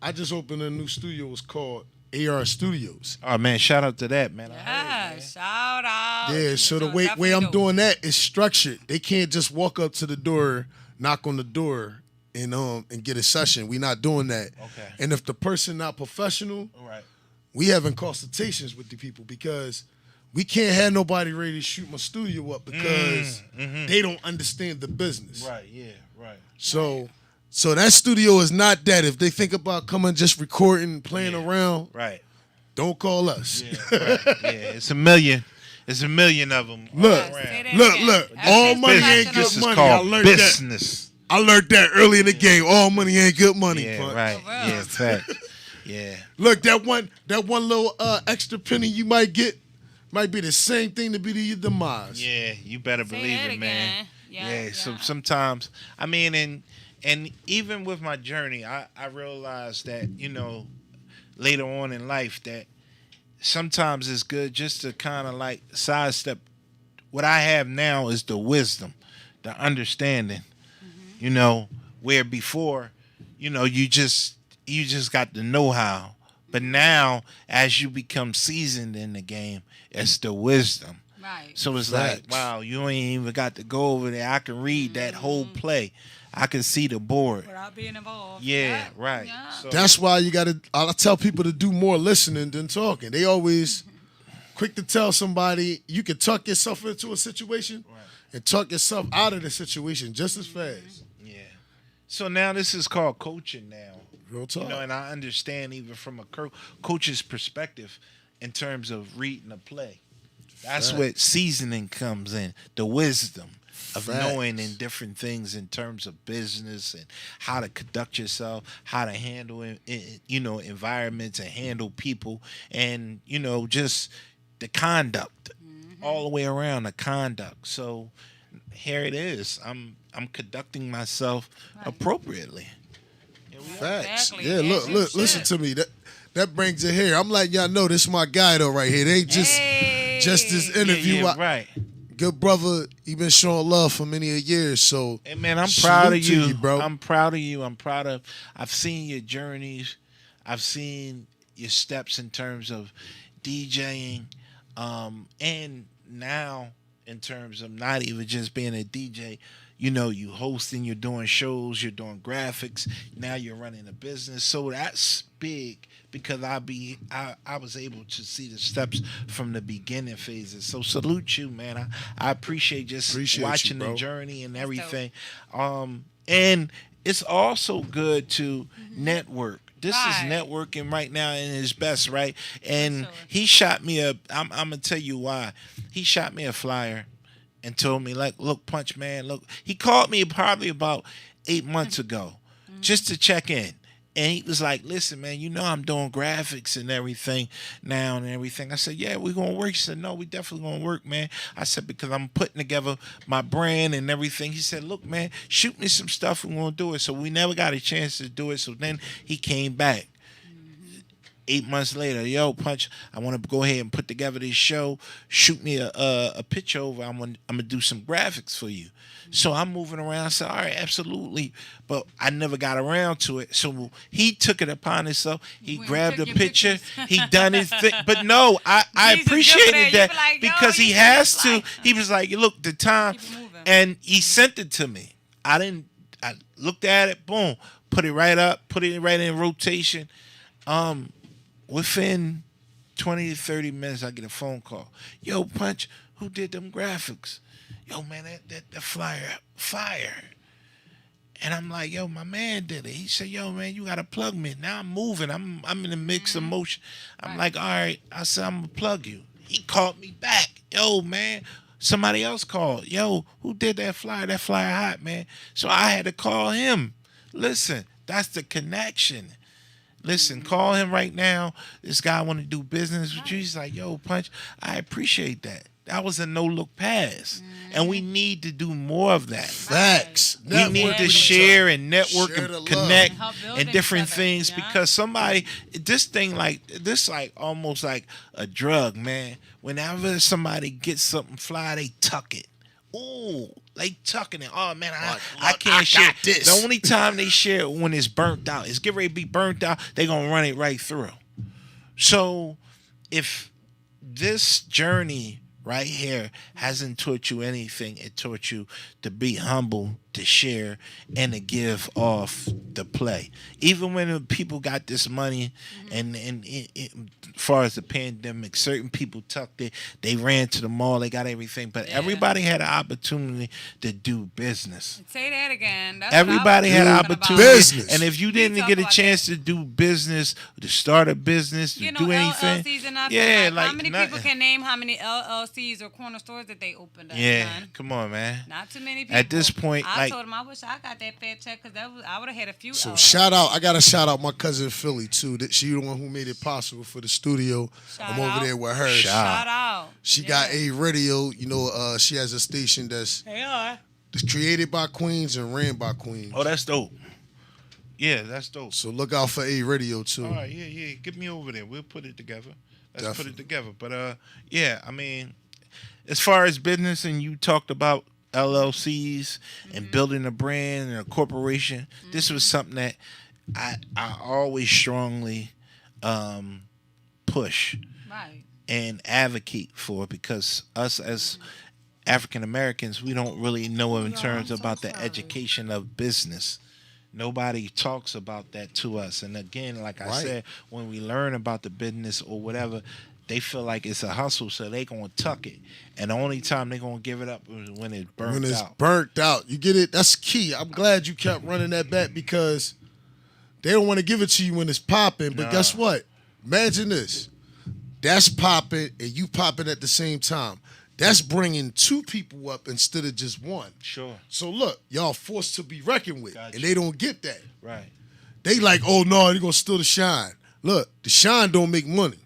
I just opened a new studio. It's called AR Studios. Oh man, shout out to that, man. I heard, Yeah, man. shout out. Yeah, so the way definitely I'm dope. doing that is structured. They can't just walk up to the door, knock on the door, and get a session. We not doing that. Okay. And if the person not professional, All right. we having consultations with the people, because we can't have nobody ready to shoot my studio up because they don't understand the business. Right. Yeah. Right. So that studio is not that. If they think about coming just recording, playing around, Right. don't call us. Yeah. Right. Yeah. It's a million. It's a million of them. Look, all around. Say that look, again. look. That's All his money professional. ain't good This is money. I called learned that. business. I learned that early in the game. All money ain't good money. Yeah. Punk. Right. For real. Yeah. Fact. Yeah. Look, that one little extra penny you might get might be the same thing to be to your demise. Yeah. You better Say believe that it, man. again. Yeah. So sometimes, I mean, and even with my journey, I realized that, later on in life, that sometimes it's good just to kind of like sidestep. What I have now is the wisdom, the understanding, where before, you just got the know-how. But now, as you become seasoned in the game, it's the wisdom. Right. So it's Facts. like, wow, you ain't even got to go over there. I can read that whole play. I can see the board. Without being involved. Yeah, right. Yeah. So, That's why you gotta. I tell people to do more listening than talking. They always quick to tell somebody you can tuck yourself into a situation and tuck yourself out of the situation just as fast. yeah. So now this is called coaching now. Real talk. And I understand even from a coach's perspective in terms of reading a play. That's Facts. what seasoning comes in, the wisdom of Facts. knowing in different things in terms of business and how to conduct yourself, how to handle environments and handle people, and just the conduct, all the way around the conduct. So here it is. I'm conducting myself appropriately. Facts. Exactly. Yeah, As you look, should. listen to me. That brings it here. I'm letting y'all know this is my guy though right here. It ain't just this interview. Yeah, right. Good brother, he been showing love for many a years. So Hey man, I'm salute proud of to you, bro. I'm proud of you. I've seen your journeys. I've seen your steps in terms of DJing, and now in terms of not even just being a DJ, you know, you hosting, you're doing shows, you're doing graphics. Now you're running a business, so that's big because I was able to see the steps from the beginning phases. So salute you, man. I appreciate watching the journey and everything. And it's also good to network. This is networking right now in his best, right? And he shot me I'm gonna tell you why. He shot me a flyer and told me, like, look, Punch, man, look. He called me probably about 8 months ago just to check in. And he was like, listen, man, you know I'm doing graphics and everything now and everything. I said, yeah, we're going to work. He said, no, we definitely going to work, man. I said, because I'm putting together my brand and everything. He said, look, man, shoot me some stuff. We're going to do it. So we never got a chance to do it. So then he came back. 8 months later, yo, Punch, I want to go ahead and put together this show. Shoot me a picture over. I'm gonna do some graphics for you. So I'm moving around. I said, all right, absolutely. But I never got around to it. So he took it upon himself. He grabbed a picture. He done his thing. But no, I appreciated that like, because he has to. He was like, look, the time. And he sent it to me. I looked at it, boom, put it right up, put it right in rotation. Within 20 to 30 minutes, I get a phone call. Yo, Punch, who did them graphics? Yo, man, that flyer, fire. And I'm like, yo, my man did it. He said, yo, man, you got to plug me. Now I'm moving. I'm in a mix of motion. I'm like, all right. I said, I'm going to plug you. He called me back. Yo, man, somebody else called. Yo, who did that flyer? That flyer hot, man. So I had to call him. Listen, that's the connection. Listen, call him right now. This guy want to do business with you. He's like, yo, Punch, I appreciate that. That was a no-look pass. And we need to do more of that. Facts. We need to share and network and connect and different things because this almost like a drug, man. Whenever somebody gets something fly, they tuck it. Ooh, they tucking it. Oh man, I can't share this. The only time they share it when it's burnt out. It's getting ready to be burnt out. They gonna run it right through. So, if this journey right here hasn't taught you anything, it taught you to be humble, to share, and to give off the play. Even when people got this money, and as far as the pandemic, certain people tucked it. They ran to the mall. They got everything, but everybody had an opportunity to do business. Say that again. That's everybody had an opportunity, and if you didn't get a chance to do business, to start a business, to do anything, how many people can name how many LLCs or corner stores that they opened up? Yeah, come on, man. Not too many people. At this point, I told him I wish I got that fat check because I would have had a few. So shout out, I gotta shout out my cousin Philly too. She the one who made it possible for the studio. I'm over there with her. Shout out. She got a radio. You know, she has a station that's created by Queens and ran by Queens. Oh, that's dope. Yeah, that's dope. So look out for A Radio too. All right, yeah. Get me over there. We'll put it together. Let's put it together. But yeah, I mean, as far as business, and you talked about LLCs and building a brand and a corporation. This was something that I always strongly push and advocate for, because us as African Americans, we don't really know in terms about the education of business. Nobody talks about that to us. And again, like I said, when we learn about the business or whatever, they feel like it's a hustle, so they gonna tuck it. And the only time they gonna give it up is when it's burnt out. When it's burnt out. You get it? That's key. I'm glad you kept running that back, because they don't want to give it to you when it's popping. But guess what? Imagine this. That's popping and you popping at the same time. That's bringing two people up instead of just one. Sure. So look, y'all forced to be reckoned with. And they don't get that. Right. They like, oh no, they're gonna steal the shine. Look, the shine don't make money.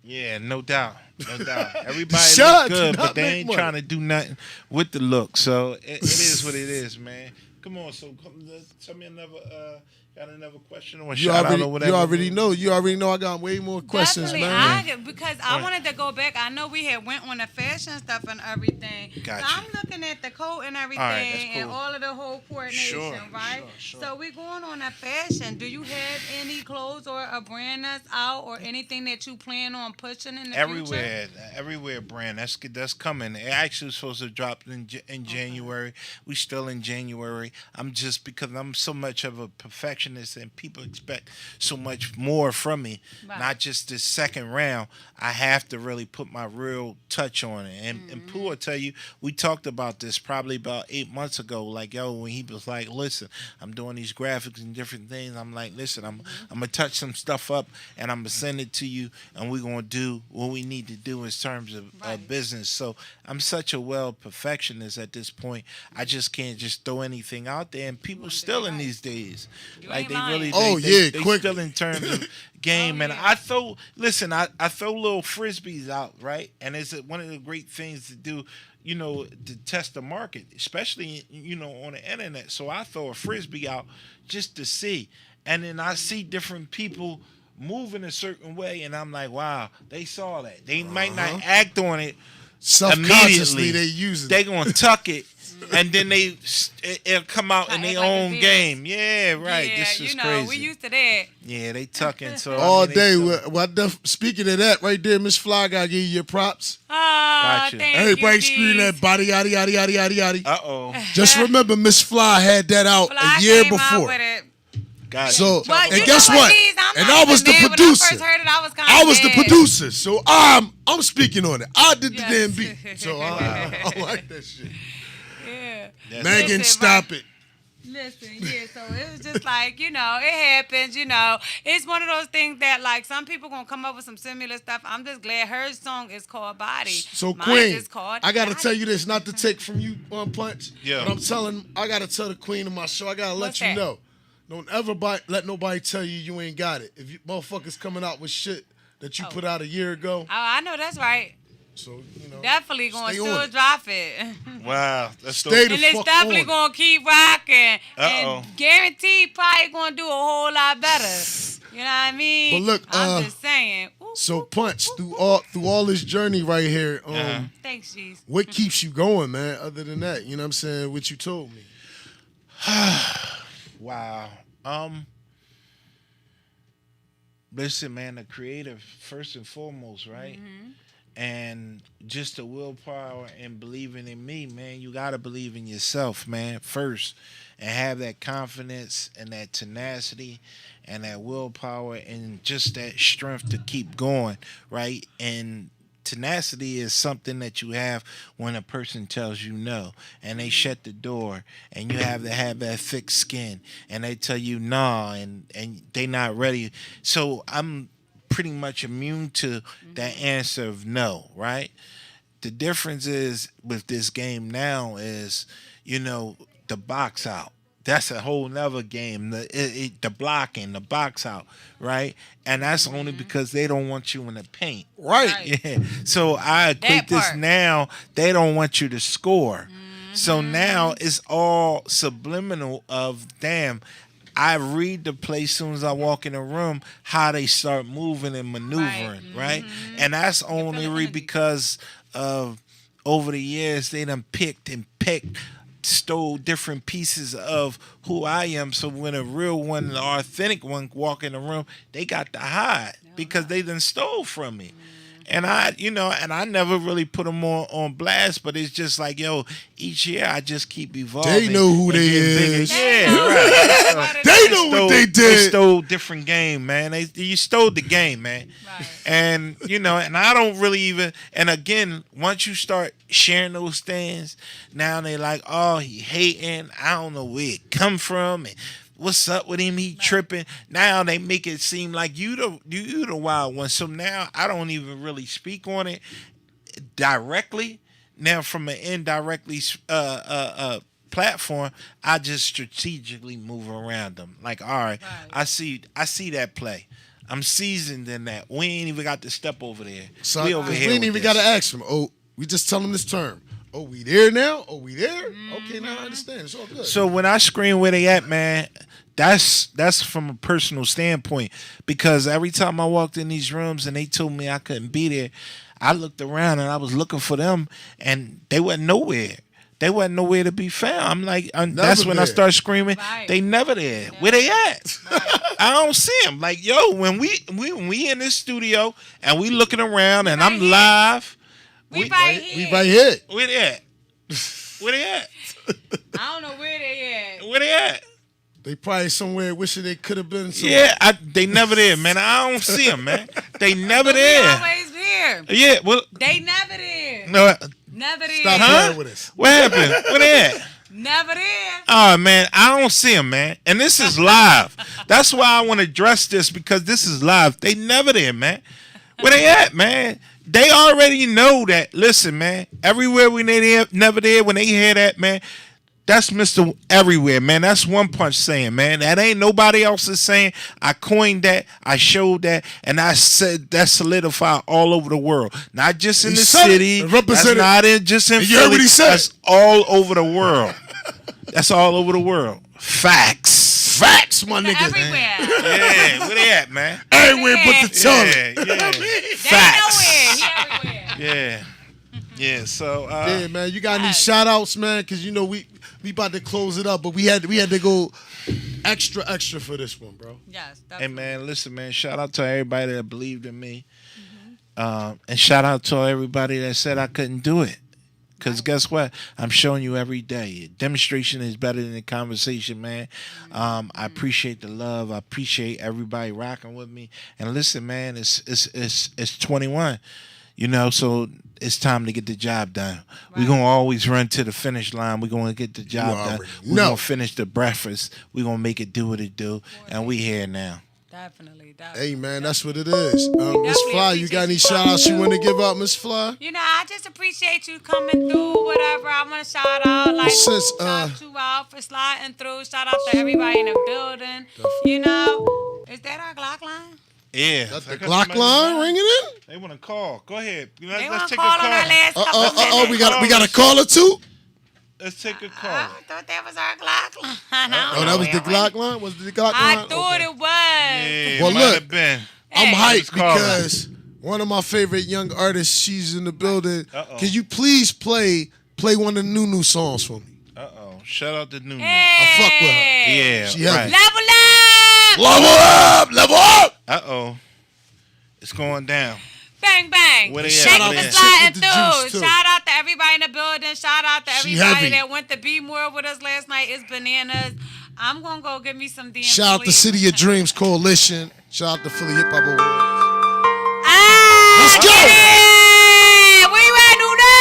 Yeah, no doubt. No doubt. Everybody looks good, but they ain't trying to do nothing with the look. So it is what it is, man. Come on, so tell me another Got another question or shout out or whatever? You already know I got way more questions, Definitely. man. Because I wanted to go back. I know we had went on the fashion stuff and everything. Gotcha. So I'm looking at the coat and everything and all of the whole coordination, right? Sure. So we going on a fashion. Do you have any clothes or a brand that's out or anything that you plan on pushing in the future? Everywhere brand that's coming. It actually was supposed to drop in January. We still in January. I'm just because I'm so much of a perfectionist and people expect so much more from me. Right. Not just this second round. I have to really put my real touch on it. And Pooh will tell you, we talked about this probably about 8 months ago. Like, yo, when he was like, listen, I'm doing these graphics and different things. I'm like, listen, I'm gonna touch some stuff up and I'm gonna send it to you and we're gonna do what we need to do in terms of business. So I'm such a perfectionist at this point. I just can't just throw anything out there, and people still in these days. Like they really, they still in terms of game. And I throw little frisbees out, right? And it's one of the great things to do, to test the market, especially, on the internet. So I throw a frisbee out just to see. And then I see different people moving a certain way, and I'm like, wow, they saw that. They might not act on it self-consciously. They use it. They gonna tuck it, and then it'll come out in their own game. Yeah, right. Yeah, this is crazy. We used to that. Yeah, they tucking. So all day. Speaking of that, right there, SpFly, gotta give you your props. Gotcha. Everybody screaming that body, yaddy, yaddy, yaddy, yaddy, yaddy. Uh-oh. Just remember, SpFly had that out a year before. Gotcha. So, and guess what? And I was the producer. I was the producer. So I'm speaking on it. I did the damn beat. So I like that shit. Yeah. Megan, stop it. Listen, so it was just like, it happens, It's one of those things that, like, some people going to come up with some similar stuff. I'm just glad her song is called Body. So, Mine Queen, is called I got to Body. tell you this, not to take from you one punch. Yeah. But I got to tell the Queen of my show, I got to let you know. Don't ever let nobody tell you ain't got it. If you motherfuckers coming out with shit that you put out a year ago. Oh, I know that's right. So, definitely going to still drop it. Wow. And it's definitely going to keep rocking. And guaranteed probably going to do a whole lot better. You know what I mean? But look, I'm just saying. So Punch, through all this journey right here, thanks, G's. What keeps you going, man, other than that? You know what I'm saying? What you told me. Wow. Listen, man, the creative first and foremost, right? Mm-hmm. And just the willpower and believing in me, man. You gotta believe in yourself, man, first, and have that confidence and that tenacity and that willpower and just that strength to keep going, right? And tenacity is something that you have when a person tells you no and they shut the door, and you have to have that thick skin and they tell you nah, and they not ready. So I'm pretty much immune to that answer of no, right? The difference is with this game now is, the box out. That's a whole nother game. The blocking, the box out, right? And that's only because they don't want you in the paint. Right. Yeah. So I equate this now, they don't want you to score. Mm-hmm. So now it's all subliminal of, damn, I read the play as soon as I walk in the room, how they start moving and maneuvering, right? Mm-hmm. And that's only because of over the years they done picked, stole different pieces of who I am. So when a real one, the authentic one, walk in the room, they got to hide because they done stole from me. And I never really put them on blast, but it's just like, each year I just keep evolving. They know who they is. Yeah, right. They know what they did. They stole different game, man. You stole the game, man. Right. And, and I don't really even, and again, once you start sharing those things, now they like, oh, he hating. I don't know where it come from. And what's up with him? He tripping. Now they make it seem like you the wild one. So now I don't even really speak on it directly. Now from an indirectly platform, I just strategically move around them. Like, all right, I see that play. I'm seasoned in that. We ain't even got to step over there. So we ain't even got to ask them. Oh, we just tell them this term. Oh, we there now? Oh, we there? Okay, now I understand. It's all good. So when I screen where they at, man, that's from a personal standpoint, because every time I walked in these rooms and they told me I couldn't be there, I looked around and I was looking for them, and they wasn't nowhere. They wasn't nowhere to be found. I'm like, that's when I start screaming. Right. They never there. Yeah. Where they at? Right. I don't see them. Like, yo, when we in this studio and we looking around and I'm live. We right here. We right here. Where they at? Where they at? I don't know where they at. Where they at? They probably somewhere wishing they could have been somewhere. Yeah, they never there, man. I don't see them, man. They never there. We always there. Yeah, well. They never there. No. Never there. Stop playing with us. What happened? Where they at? Never there. Oh, man, I don't see them, man. And this is live. That's why I want to address this, because this is live. They never there, man. Where they at, man? They already know that. Listen, man, everywhere when they never there, when they hear that, man, that's Mr. Everywhere, man. That's One Punch saying, man. That ain't nobody else's saying. I coined that. I showed that. And I said that solidified all over the world. Not just in the city. That's not just in Philly. That's all over the world. That's all over the world. Facts. Facts, my nigga. Everywhere. Yeah, where they at, man? Everywhere but the tongue. Yeah. Facts. They nowhere. Yeah. Yeah, so yeah, man, you got any shout outs, man? Because you know we about to close it up, but we had to go extra for this one, bro. Yes, definitely. Hey man, listen, man, shout out to everybody that believed in me. And shout out to everybody that said I couldn't do it. Because guess what? I'm showing you every day. Demonstration is better than the conversation, man. I appreciate the love. I appreciate everybody rocking with me. And listen, man, it's 21. You know, so it's time to get the job done. Right. We're going to always run to the finish line. We're going to get the job done. We're going to finish the breakfast. We're going to make it do what it do. And we here now. Definitely. Hey, man, that's what it is. Miss Fly, you got any shout-outs you want to give out, Miss Fly? You know, I just appreciate you coming through, whatever. I want to shout out, like, shout you out for sliding through. Shout out to everybody in the building. Definitely. You know, is that our Glock line? Yeah. That's the Glock line ringing in? They want to call. Go ahead. Let's take a call. We got a caller too? Let's take a call. I thought that was our Glock line. That was the Glock line? Was it the Glock line? I thought it was. Yeah, well, look, been. I'm hyped because one of my favorite young artists, she's in the building. Can you please play one of the new songs for me? Shout out to Nunu. I fuck with her. Yeah. She right. Level up. It's going down. Bang, bang. Shout out to sliding through. Shout out to everybody in the building. Shout out to everybody that went to Be More with us last night. It's bananas. I'm going to go get me some damn Shout out to City of Dreams Coalition. Shout out to Philly Hip Hop Awards. Let's go. Yeah. Where you at, Nuno?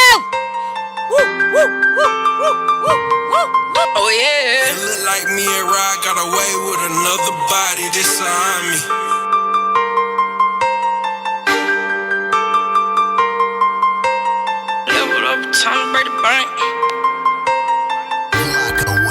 Woo, woo, woo, woo, woo, woo. Oh, yeah. It look like me and Rod got away with another body. This on me. Time to break the bank.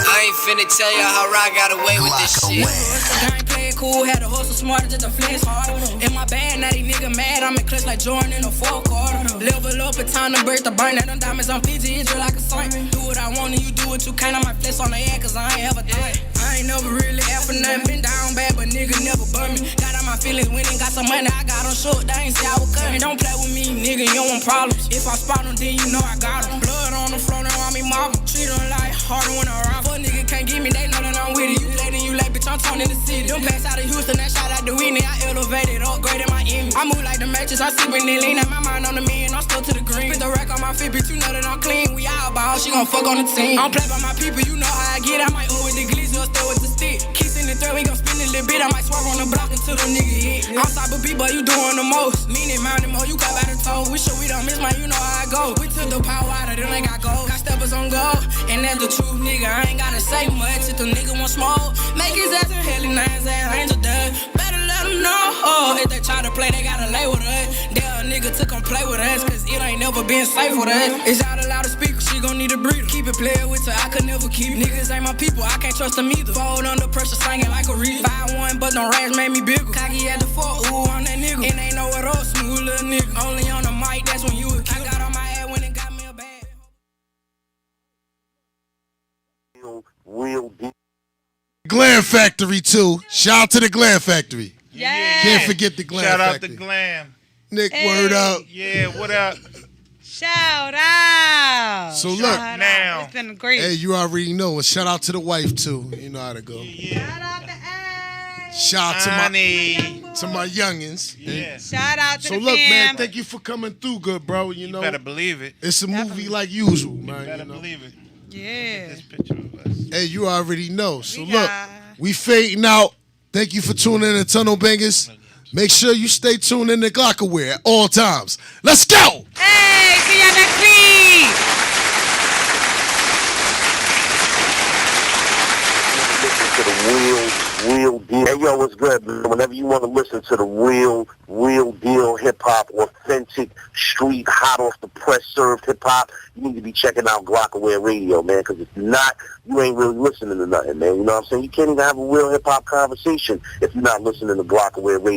I ain't finna tell you how I got away with this shit. I ain't playing cool, had a hustle smarter just a flex hard. In my bag, now these niggas mad, I'm in clutch like Jordan in a 4-quarter. Level up, it's time to break the bank. Now them diamonds on PG, it's just like a saint. Do what I want and you do what you can. I might flex on the air cause I ain't ever done. I ain't never really after nothing. Been down bad, but nigga never burn me. Got out my feelings, winning, got some money, I got on short. They ain't say I was coming. Don't play with me, nigga, you don't want problems. If I spot them, then you know I got them. Blood on the floor, now I'm in marble. Treat them like harder when I rob. Fuck nigga can't get me, they know that I'm with it. You late and you late, bitch, I'm torn in the city. Them pass out of Houston, that shot out the Whitney. I elevated, upgraded my image. I move like the matches, I sleep in the lean. At my mind on the million, I'm still to the green. Put the rack on my feet, bitch, you know that I'm clean. We all ball, she gon' fuck on the team. I'm play by my people, you know how I get. I might with the glitz, or stay with the stick. Kissing the thread, we gon' spin a little bit. I might swerve on the block until the nigga hit. I'm type of people, you doing the most. Meaning, mountain more, you got by the toe. We sure we don't miss, man, you know how I go. We took the power out of them, they got gold. Got steppers on gold, and that's the truth, nigga. I ain't gotta say much if the nigga want smoke. Make his ass in hell and nines ass angel done. Better let them know. If they try to play, they gotta lay with us. That nigga to come play with us, cause it ain't never been safe with us. It's out allowed to speak, she gon' need a breather. Keep it playing with her, I could never keep. Niggas ain't my people, I can't trust them either. Fold under pressure, singing like a reader. 5-1, but them rats made me bigger. Cocky at the 4, ooh, I'm that nigga. And ain't nowhere else, smooth little nigga. Only on the mic, that's when you a killer. I got on my head when it got me a bag. Glenn Factory too. Shout out to the Glam Factory. Yeah. Can't forget the Glam Shout Factory. out to Glam. Nick, Hey. word up. Yeah, what up? Shout out. So look, Shout now. out. It's been great. Hey, you already know. And shout out to the wife too. You know how to go. Yeah. Shout out to A. Shout out to Honey. my youngins. Yeah. Shout out to So the look, fam. man, thank you for coming through, good bro. You know, Better believe it. it's a movie Definitely. like usual, man. Better You know? believe it. Yeah. This picture of us. Hey, you already know. So We look, got- we fading out. Thank you for tuning in to Tunnel Bangers. Make sure you stay tuned in to Glockaware at all times. Let's go! Hey, see y'all next week. Listen to the real deal. Hey, yo, what's good, man? Whenever you want to listen to the real deal hip-hop, authentic, street, hot off the press served hip-hop, you need to be checking out Glockaware Radio, man, because if you're not, you ain't really listening to nothing, man. You know what I'm saying? You can't even have a real hip-hop conversation if you're not listening to Glockaware Radio.